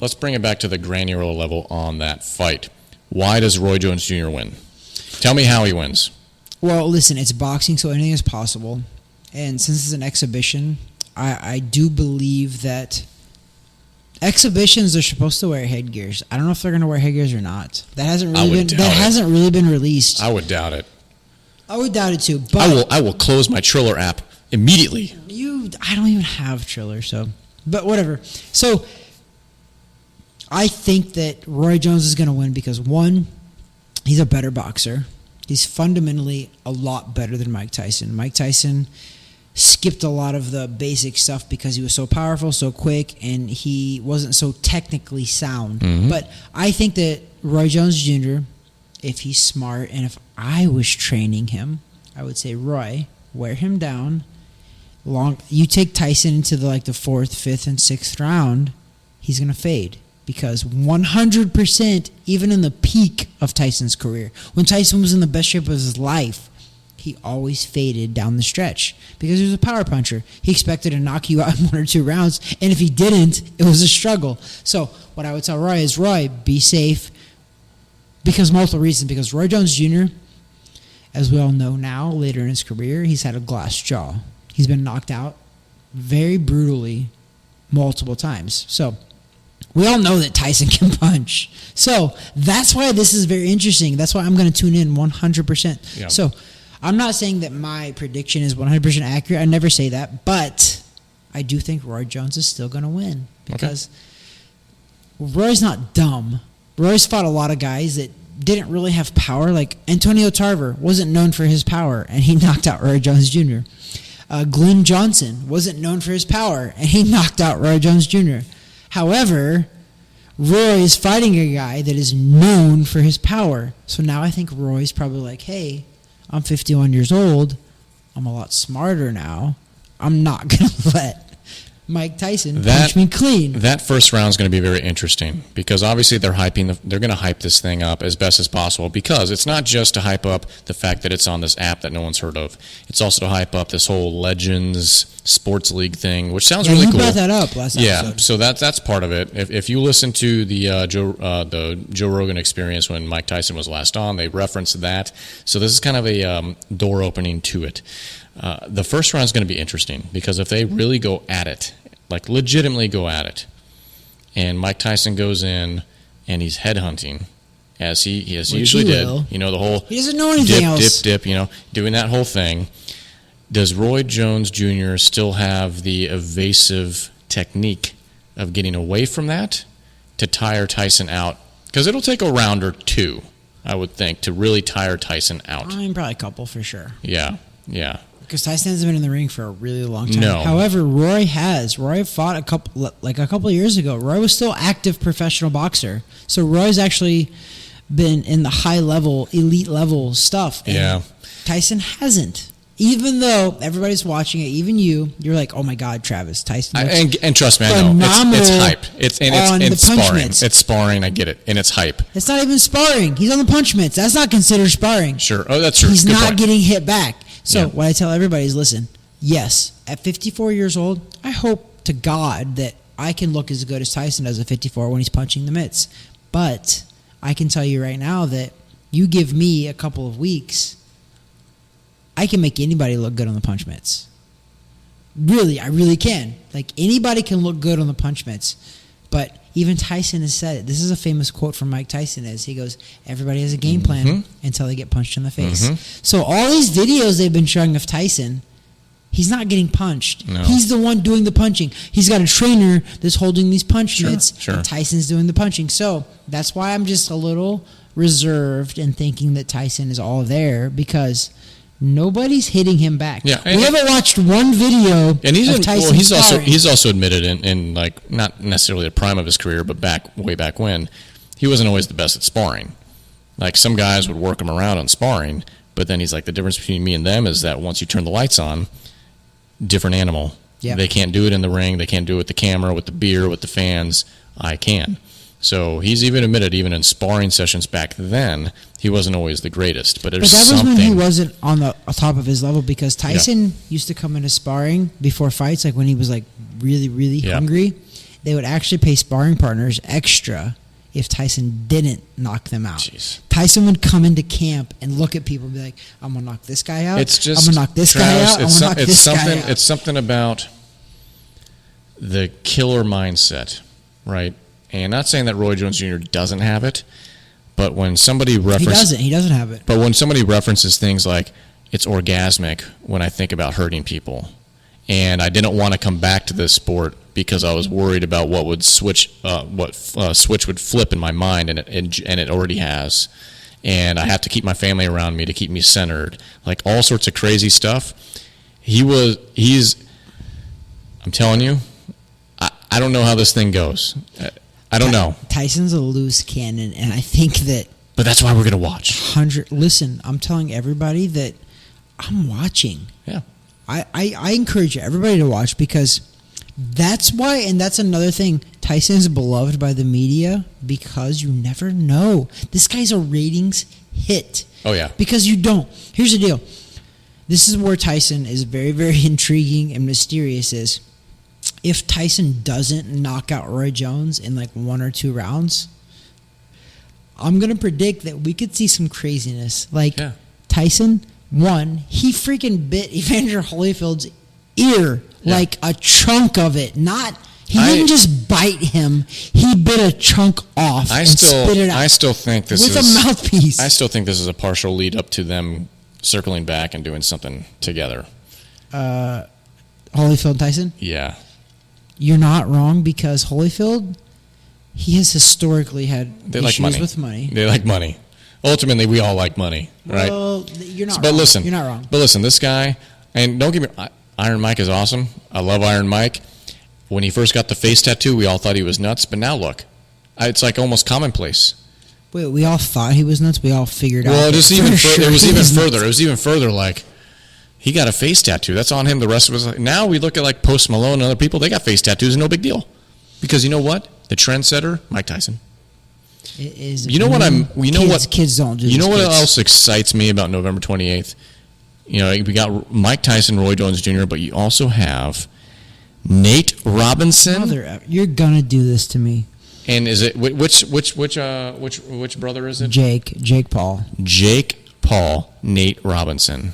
Let's bring it back to the granular level on that fight. Why does Roy Jones Jr. win? Tell me how he wins. Well, listen, it's boxing, so anything is possible. And since it's an exhibition, I do believe that exhibitions, they're supposed to wear headgears. I don't know if they're going to wear headgears or not. That hasn't hasn't really been released. I would doubt it. I would doubt it too. But I will close my Triller app immediately. I don't even have Triller, so. But whatever. So I think that Roy Jones is going to win because, one, he's a better boxer. He's fundamentally a lot better than Mike Tyson. Mike Tyson skipped a lot of the basic stuff because he was so powerful, so quick, and he wasn't so technically sound. Mm-hmm. But I think that Roy Jones Jr., if he's smart, and if I was training him, I would say, Roy, wear him down. You take Tyson into the fourth, fifth, and sixth round, he's going to fade. Because 100%, even in the peak of Tyson's career, when Tyson was in the best shape of his life, he always faded down the stretch because he was a power puncher. He expected to knock you out in 1 or 2 rounds, and if he didn't, it was a struggle. So what I would tell Roy is, Roy, be safe because multiple reasons. Because Roy Jones Jr., as we all know now, later in his career, he's had a glass jaw. He's been knocked out very brutally multiple times. So we all know that Tyson can punch. So that's why this is very interesting. That's why I'm going to tune in 100%. Yeah. So I'm not saying that my prediction is 100% accurate. I never say that. But I do think Roy Jones is still going to win. Because Roy's not dumb. Roy's fought a lot of guys that didn't really have power. Like Antonio Tarver wasn't known for his power, and he knocked out Roy Jones Jr. Glenn Johnson wasn't known for his power, and he knocked out Roy Jones Jr. However, Roy is fighting a guy that is known for his power. So now I think Roy's probably like, hey, I'm 51 years old. I'm a lot smarter now. I'm not going to let Mike Tyson punch me clean. That first round is going to be very interesting because obviously they're going to hype this thing up as best as possible because it's not just to hype up the fact that it's on this app that no one's heard of. It's also to hype up this whole Legends Sports League thing, which sounds really cool. You brought that up last episode. So that's part of it. If you listen to the Joe Rogan Experience when Mike Tyson was last on, they referenced that. So this is kind of a door opening to it. The first round is going to be interesting because if they really go at it, like legitimately go at it, and Mike Tyson goes in and he's headhunting, as he usually did, the whole he doesn't know anything else. Dip, doing that whole thing. Does Roy Jones Jr. still have the evasive technique of getting away from that to tire Tyson out? Because it'll take a round or two, I would think, to really tire Tyson out. I mean, probably a couple for sure. Yeah. Because Tyson hasn't been in the ring for a really long time. No. However, Roy has. Roy fought a couple of years ago. Roy was still active professional boxer. So Roy's actually been in the high level, elite level stuff. And Tyson hasn't. Even though everybody's watching it, even you're like, oh my God, Travis, Tyson. And trust me, I know it's hype. It's sparring. It's sparring. I get it, and it's hype. It's not even sparring. He's on the punch mitts. That's not considered sparring. Sure. Oh, that's true. He's not getting hit back. So what I tell everybody is, listen, yes, at 54 years old, I hope to God that I can look as good as Tyson does at 54 when he's punching the mitts. But I can tell you right now that you give me a couple of weeks, I can make anybody look good on the punch mitts. Really, I really can. Like, anybody can look good on the punch mitts. But even Tyson has said it. This is a famous quote from Mike Tyson. He goes, everybody has a game plan until they get punched in the face. So all these videos they've been showing of Tyson, he's not getting punched. No. He's the one doing the punching. He's got a trainer that's holding these punch mitts, and Tyson's doing the punching. So that's why I'm just a little reserved in thinking that Tyson is all there, because nobody's hitting him back. Yeah, we haven't watched one video of Tyson he's also admitted in like not necessarily the prime of his career, but way back when, he wasn't always the best at sparring. Like, some guys would work him around on sparring, but then he's like, the difference between me and them is that once you turn the lights on, different animal. Yep. They can't do it in the ring. They can't do it with the camera, with the beer, with the fans. I can. So he's even admitted, even in sparring sessions back then, he wasn't always the greatest. But that was when he wasn't on the top of his level, because Tyson used to come into sparring before fights, like when he was like really, really hungry. They would actually pay sparring partners extra if Tyson didn't knock them out. Jeez. Tyson would come into camp and look at people and be like, I'm going to knock this guy out. It's just, I'm going to knock this guy out. It's something about the killer mindset, right? And not saying that Roy Jones Jr. doesn't have it, but when somebody references... He doesn't have it. But when somebody references things like, it's orgasmic when I think about hurting people, and I didn't want to come back to this sport because I was worried about what would switch would flip in my mind, and it already has. And I have to keep my family around me to keep me centered. Like, all sorts of crazy stuff. I'm telling you, I don't know how this thing goes. I don't know. Tyson's a loose cannon, and I think that... But that's why we're going to watch. Listen, I'm telling everybody that I'm watching. Yeah. I encourage everybody to watch, because that's why, and that's another thing, Tyson's beloved by the media, because you never know. This guy's a ratings hit. Oh, yeah. Because you don't. Here's the deal. This is where Tyson is very, very intriguing and mysterious is, if Tyson doesn't knock out Roy Jones in like 1 or 2 rounds, I'm going to predict that we could see some craziness. Like, Tyson, he freaking bit Evander Holyfield's ear, like a chunk of it. He didn't just bite him. He bit a chunk off spit it out. I still think this with a mouthpiece. I still think this is a partial lead up to them circling back and doing something together. Holyfield and Tyson? Yeah. You're not wrong, because Holyfield, he has historically had issues with money. They like money. Ultimately, we all like money, right? Well, you're not wrong. But listen, you're not wrong. But listen, this guy, and don't get me, Iron Mike is awesome. I love Iron Mike. When he first got the face tattoo, we all thought he was nuts, but now look, it's like almost commonplace. Wait, we all thought he was nuts? We all figured out. Well, it was even further. It was even further, like, he got a face tattoo. That's on him. The rest of us. Now we look at like Post Malone and other people. They got face tattoos. No big deal. Because you know what? The trendsetter, Mike Tyson. It is. You know what kids don't do. You know what else excites me about November 28th? You know, we got Mike Tyson, Roy Jones Jr., but you also have Nate Robinson. You're gonna do this to me. And is it which brother is it? Jake Paul. Jake Paul, Nate Robinson.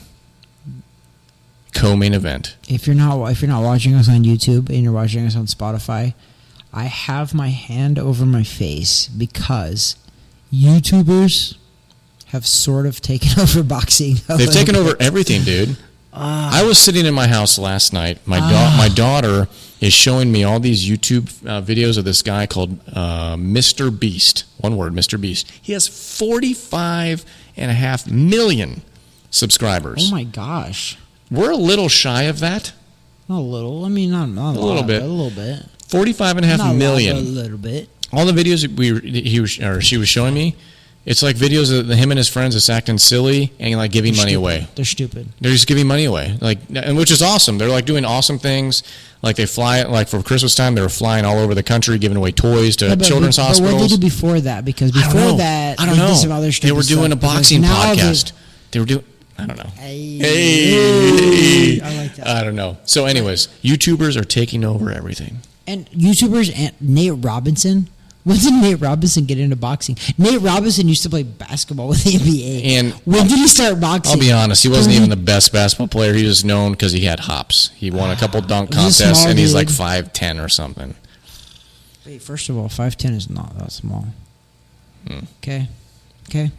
Co-main event. If you're not watching us on YouTube and you're watching us on Spotify, I have my hand over my face because YouTubers have sort of taken over boxing. They've taken over everything, dude. I was sitting in my house last night. My daughter is showing me all these YouTube videos of this guy called Mr. Beast. One word, Mr. Beast. He has 45.5 million subscribers. Oh my gosh. We're a little shy of that. Not a little. I mean, not a little bit. A little bit. 45.5 million. A little bit. All the videos she was showing me, it's like videos of him and his friends just acting silly and like giving money away. They're stupid. They're just giving money away, like, and which is awesome. They're like doing awesome things. Like they fly, like for Christmas time, they were flying all over the country, giving away toys to children's hospitals. But what did they do before that? Because before that, I don't know. Did some other they were doing a boxing podcast. They were doing. I don't know. Hey. I like that. I don't know. So, anyways, YouTubers are taking over everything. And YouTubers and Nate Robinson. When did Nate Robinson get into boxing? Nate Robinson used to play basketball with the NBA. And when did he start boxing? I'll be honest, he wasn't even the best basketball player. He was known because he had hops. He won a couple dunk contests, and he's like 5'10" or something. Wait, first of all, 5'10" is not that small. Okay.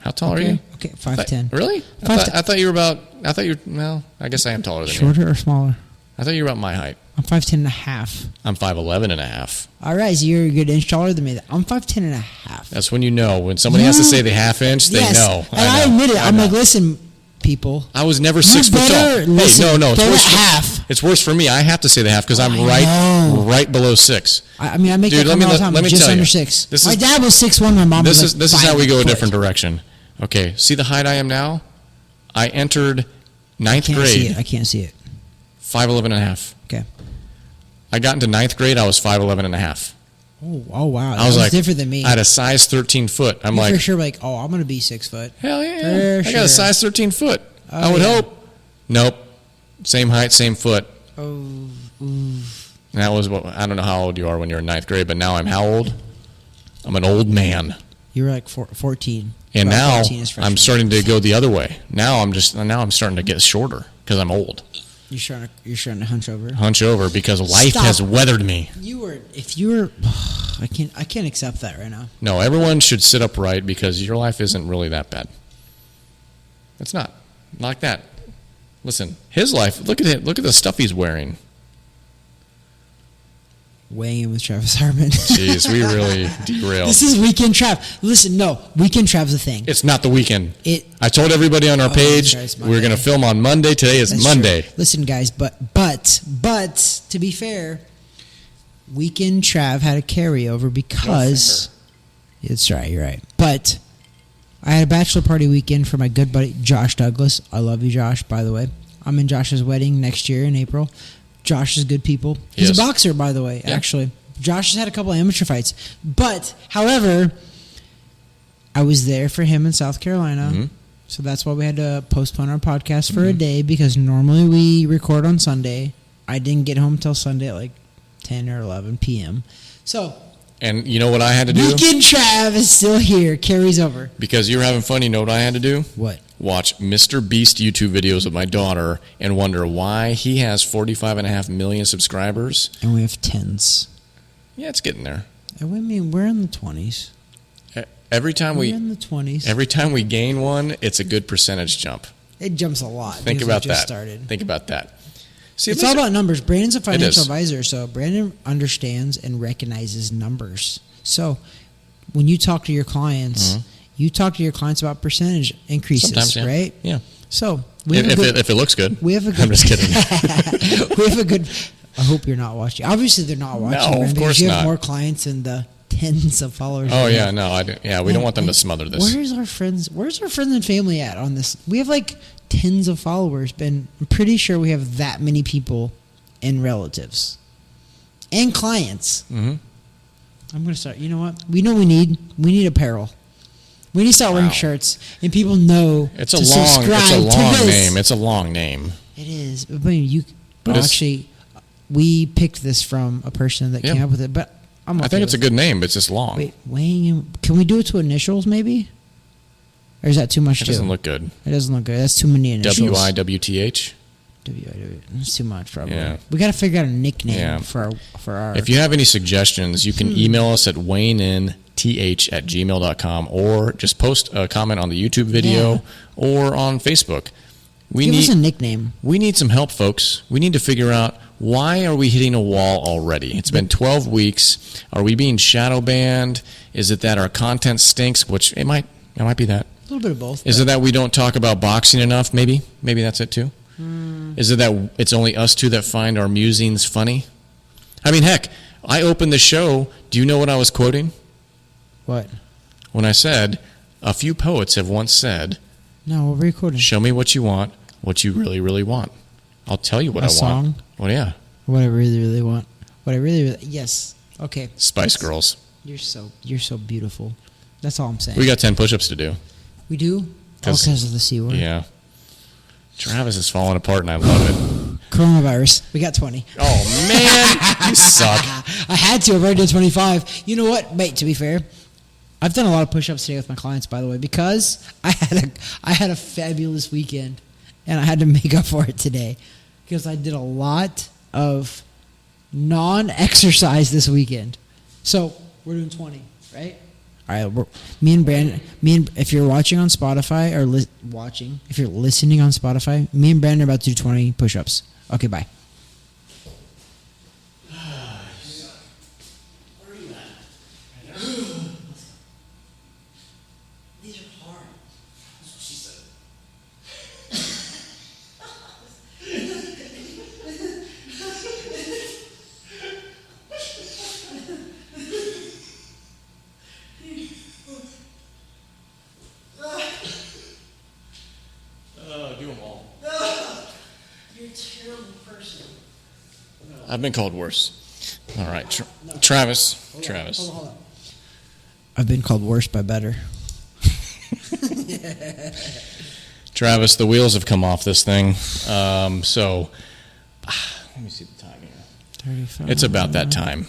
How tall are you? Okay, 5'10". Really? I thought you were about. Well, I guess I am taller than you. Shorter or smaller? I thought you were about my height. I'm 5'10" and a half. I'm 5'11" and a half. All right, so you're a good inch taller than me. I'm 5'10" and a half. That's when you know. When somebody has to say the half inch, they know. And I admit it. I'm like, listen, people. I was never 6 foot tall. Listen, no. It's worse half. It's worse for me. I have to say the half because I'm right below 6. I mean, I make that comment all the time. I'm just under 6. My dad was 6'1". My mom was like This is how we go a different direction. Okay, see the height I am now? I entered 9th grade. I can't see it. 5'11" and a half. Okay. I got into 9th grade, I was 5'11" and a half. Oh wow. I was like, different than me. I had a size 13 foot. I'm You're like, for sure like, I'm going to be 6 foot. Hell yeah. I got a size 13 foot. I would hope. Nope. Same height, same foot. Oh. And that was I don't know how old you are when you're in 9th grade, but now I'm how old? I'm an old man. You were like 14. And now I'm starting to go the other way. Now I'm starting to get shorter because I'm old. You're starting to hunch over. Hunch over because life has weathered me. If you were I can't accept that right now. No, everyone should sit upright because your life isn't really that bad. It's not like that. Listen, his life. Look at it. Look at the stuff he's wearing. Weighing in with Travis Hartman. Jeez, we really derailed. This is Weekend Trav. Listen, no, Weekend Trav's a thing. It's not the weekend. I told everybody on our page we're going to film on Monday. Today is Monday. True. Listen, guys, but to be fair, Weekend Trav had a carryover because it's right. You're right. But I had a bachelor party weekend for my good buddy Josh Douglas. I love you, Josh. By the way, I'm in Josh's wedding next year in April. Josh is good people. He's a boxer, by the way, actually. Josh has had a couple of amateur fights. But, however, I was there for him in South Carolina. Mm-hmm. So that's why we had to postpone our podcast for a day, because normally we record on Sunday. I didn't get home till Sunday at like 10 or 11 p.m. So... And you know what I had to do? Weekend Trav is still here. Carries over. Because you were having fun, you know what I had to do? What? Watch Mr. Beast YouTube videos with my daughter and wonder why he has 45.5 million subscribers. And we have tens. Yeah, it's getting there. I mean, we're in the 20s. Every time we're in the 20s. Every time we gain one, it's a good percentage jump. It jumps a lot. Think about that. Started. Think about that. See, it's all about numbers. Brandon's a financial advisor, so Brandon understands and recognizes numbers. So when you talk to your clients, you talk to your clients about percentage increases, sometimes, right? Yeah. So if it looks good, we have a good. I'm just kidding. We have a good. I hope you're not watching. Obviously, they're not watching. No, Brandon, of course you not. have more clients than the tens of followers. Oh yeah, no, we don't want them to smother this. Where's our friends and family at on this? We have like tens of followers, but I'm pretty sure we have that many people and relatives and clients. I'm gonna start. You know what? We need apparel. We need to start wearing shirts, and people know it's a long name. It's a long name. It is. But actually, we picked this from a person that came up with it. But I think it's a good name, but it's just long. Wait, weighing in. Can we do it to initials, maybe? Or is that too much? It doesn't look good. It doesn't look good. That's too many initials. WIWTH. That's too much, probably. Yeah. We got to figure out a nickname for our. If you have any suggestions, you can email us at weighingin.th@gmail.com, or just post a comment on the YouTube video or on Facebook. Give us a nickname. We need some help, folks. We need to figure out, why are we hitting a wall already? It's been 12 weeks. Are we being shadow banned? Is it that our content stinks? Which it might be that. A little bit of both. Is it that we don't talk about boxing enough? Maybe that's it too. Is it that it's only us two that find our musings funny? I mean, heck, I opened the show. Do you know what I was quoting? What? When I said, a few poets have once said, no, what were you quoting? Show me what you want, what you really, really want. I'll tell you what I want. A song? Well, yeah. What I really, really want. What I really, really... Yes. Okay. Spice Girls. You're so beautiful. That's all I'm saying. We got 10 push-ups to do. We do? Because of the C word. Yeah. Travis is falling apart, and I love it. Coronavirus. We got 20. Oh, man. You suck. I had to. I've already done 25. You know what? Wait, to be fair, I've done a lot of push-ups today with my clients, by the way, because I had a fabulous weekend, and I had to make up for it today because I did a lot of non-exercise this weekend. So we're doing 20, right? All right, if you're watching on Spotify if you're listening on Spotify, me and Brandon are about to do 20 push-ups. Okay, bye. These are hard. That's what she said. Do them all. You're a terrible person. I've been called worse. All right, Travis. Hold on. I've been called worse by better. Travis, the wheels have come off this thing. So, let me see the time here. 35. It's about that time.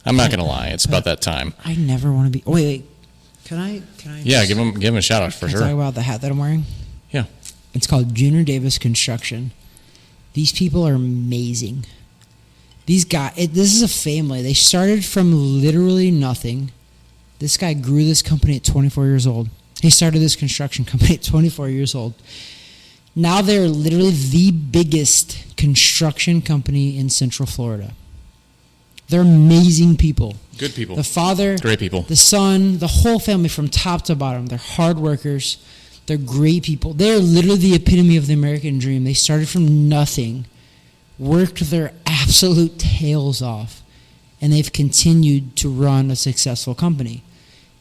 I'm not going to lie. It's about that time. I never want to be... Wait. Can I? Yeah, give him a shout out for sure. Talk about the hat that I'm wearing? Yeah. It's called Junior Davis Construction. These people are amazing. These guys, this is a family. They started from literally nothing. This guy grew this company at 24 years old. He started this construction company at 24 years old. Now they're literally the biggest construction company in Central Florida. They're amazing people. Good people. The father, great people. The son, the whole family from top to bottom. They're hard workers. They're great people. They're literally the epitome of the American dream. They started from nothing, worked their absolute tails off, and they've continued to run a successful company.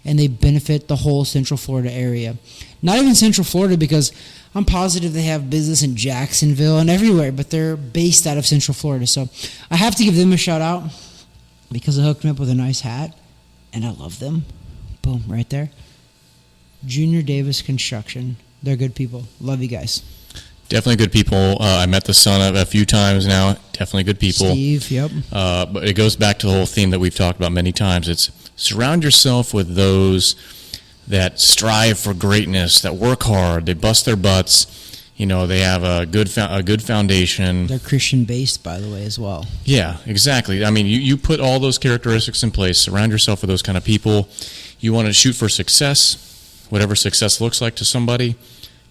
And they benefit the whole Central Florida area. Not even Central Florida, because I'm positive they have business in Jacksonville and everywhere, but they're based out of Central Florida. So I have to give them a shout out because they hooked me up with a nice hat, and I love them. Boom, right there. Junior Davis Construction. They're good people. Love you guys. Definitely good people. I met the son a few times now. Definitely good people. Steve, yep. But it goes back to the whole theme that we've talked about many times. It's surround yourself with those that strive for greatness, that work hard, they bust their butts. You know, they have a good foundation. They're Christian-based, by the way, as well. Yeah, exactly. I mean, you put all those characteristics in place. Surround yourself with those kind of people. You want to shoot for success, whatever success looks like to somebody.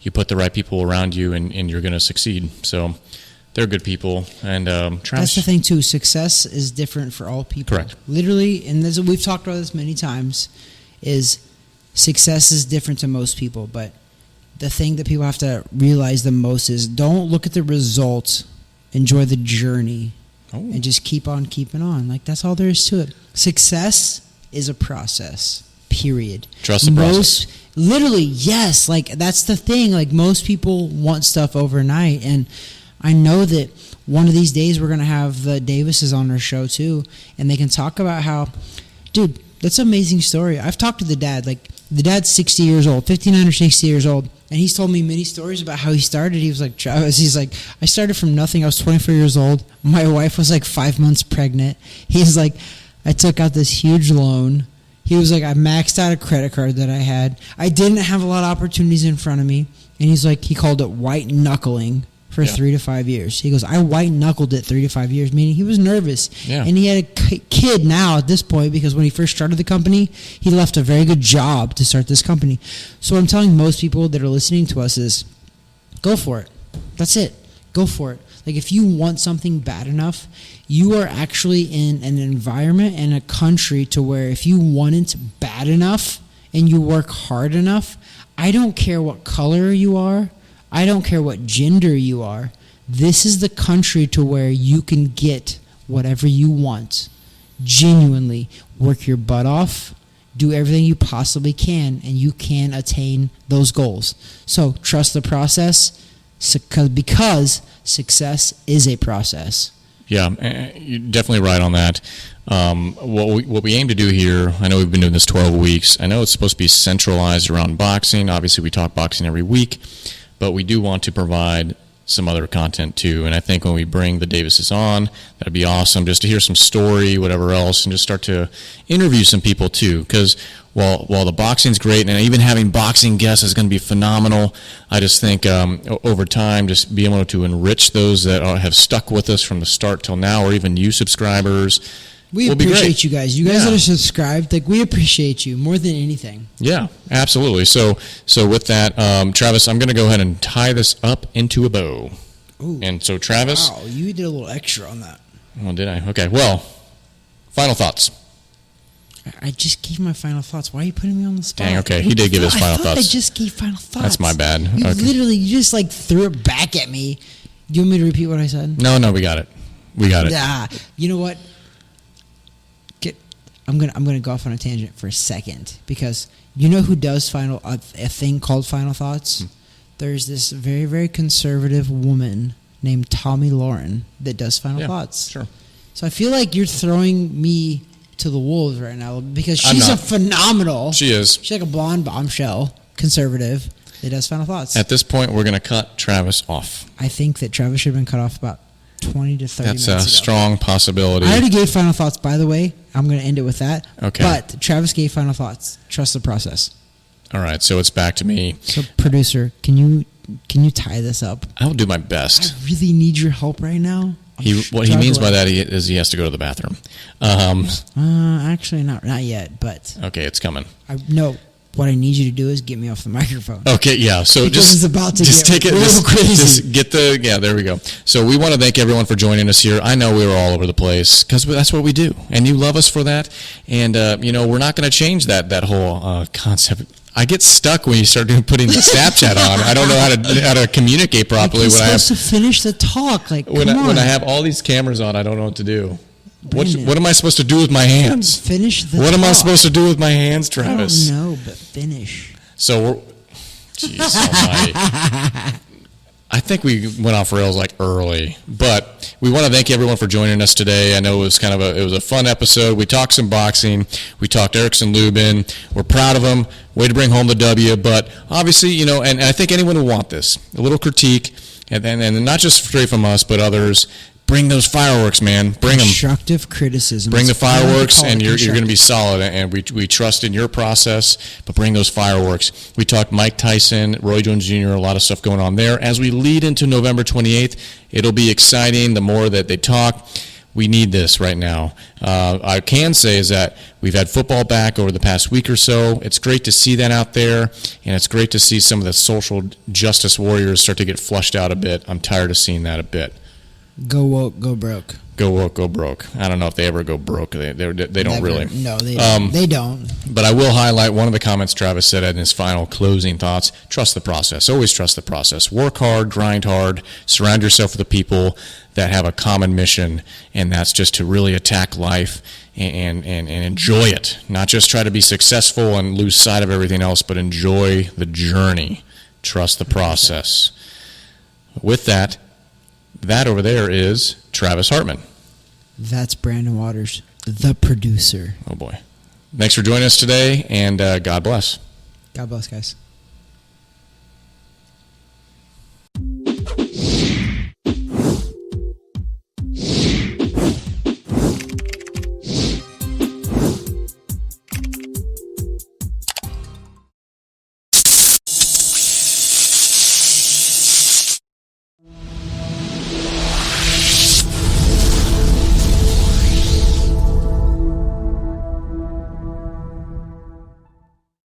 You put the right people around you, and you're going to succeed. So they're good people. And Travis, that's the thing, too. Success is different for all people. Correct. Literally, and we've talked about this many times, is success is different to most people, but the thing that people have to realize the most is don't look at the results, enjoy the journey, and just keep on keeping on. Like, that's all there is to it. Success is a process, period. Trust the process. Literally, yes. Like, that's the thing. Like, most people want stuff overnight, and I know that one of these days we're going to have the Davises on our show, too, and they can talk about how, dude, that's an amazing story. I've talked to the dad. Like, the dad's 60 years old, 59 or 60 years old, and he's told me many stories about how he started. He was like, Travis, he's like, I started from nothing. I was 24 years old. My wife was like 5 months pregnant. He's like, I took out this huge loan. He was like, I maxed out a credit card that I had. I didn't have a lot of opportunities in front of me. And he's like, he called it white knuckling for 3 to 5 years. He goes, I white knuckled it 3 to 5 years, meaning he was nervous. Yeah. And he had a kid now at this point, because when he first started the company, he left a very good job to start this company. So what I'm telling most people that are listening to us is, go for it. That's it. Go for it. Like, if you want something bad enough, you are actually in an environment and a country to where if you want it bad enough and you work hard enough, I don't care what color you are, I don't care what gender you are, this is the country to where you can get whatever you want. Genuinely work your butt off, do everything you possibly can, and you can attain those goals. So trust the process, because success is a process. Yeah, you're definitely right on that. What we aim to do here, I know we've been doing this 12 weeks. I know it's supposed to be centralized around boxing. Obviously, we talk boxing every week, but we do want to provide some other content too. And I think when we bring the Davises on, that'd be awesome, just to hear some story, whatever else, and just start to interview some people too. Because while the boxing's great, and even having boxing guests is going to be phenomenal, I just think over time, just being able to enrich those that have stuck with us from the start till now, or even new subscribers. We appreciate you guys. You guys that are subscribed, like, we appreciate you more than anything. Yeah, absolutely. So with that, Travis, I'm going to go ahead and tie this up into a bow. Ooh. And so, Travis. Wow, you did a little extra on that. Oh, did I? Okay, well, final thoughts. I just gave my final thoughts. Why are you putting me on the spot? Dang, okay. He did give his final thoughts. I just gave final thoughts. That's my bad. You just like threw it back at me. Do you want me to repeat what I said? No, we got it. Nah, you know what? I'm gonna go off on a tangent for a second, because you know who does a thing called final thoughts? There's this very, very conservative woman named Tommy Lauren that does final thoughts. Sure. So I feel like you're throwing me to the wolves right now, because she's a phenomenal. She is. She's like a blonde bombshell, conservative that does final thoughts. At this point, we're gonna cut Travis off. I think that Travis should have been cut off about 20 to 30 minutes ago. That's a strong possibility. I already gave final thoughts, by the way. I'm going to end it with that. Okay. But Travis gave final thoughts. Trust the process. All right, so it's back to me. So, producer, can you tie this up? I'll do my best. I really need your help right now. What he means by that is he has to go to the bathroom. Actually, not yet, but okay, it's coming. No, what I need you to do is get me off the microphone. Okay, yeah. So because it's about to just get take it. real crazy. Just get the there we go. So we want to thank everyone for joining us here. I know we were all over the place because that's what we do, and you love us for that. And we're not going to change that whole concept. I get stuck when you start putting the Snapchat on. I don't know how to communicate properly when I have to finish the talk. Like when I have all these cameras on, I don't know what to do. What am I supposed to do with my hands? Finish the What talk. am I supposed to do with my hands, Travis? I don't know, but finish. So we're jeez almighty. I think we went off rails like early, but we want to thank everyone for joining us today. I know it was it was a fun episode. We talked some boxing. We talked Erickson Lubin. We're proud of them. Way to bring home the W. But obviously, and I think anyone will want this. A little critique, and not just straight from us, but others. Bring those fireworks, man. Bring them. Constructive criticism. Bring the fireworks, and you're going to be solid. And we trust in your process, but bring those fireworks. We talked Mike Tyson, Roy Jones Jr., a lot of stuff going on there. As we lead into November 28th, it'll be exciting. The more that they talk, we need this right now. I can say is that we've had football back over the past week or so. It's great to see that out there, and it's great to see some of the social justice warriors start to get flushed out a bit. I'm tired of seeing that a bit. Go woke, go broke. Go woke, go broke. I don't know if they ever go broke. They don't Never. really. No, they don't. They don't. But I will highlight one of the comments Travis said in his final closing thoughts. Trust the process. Always trust the process. Work hard, grind hard, surround yourself with the people that have a common mission, and that's just to really attack life and enjoy it. Not just try to be successful and lose sight of everything else, but enjoy the journey. Trust the process. With that over there is Travis Hartman. That's Brandon Waters, the producer. Oh, boy. Thanks for joining us today, and God bless. God bless, guys.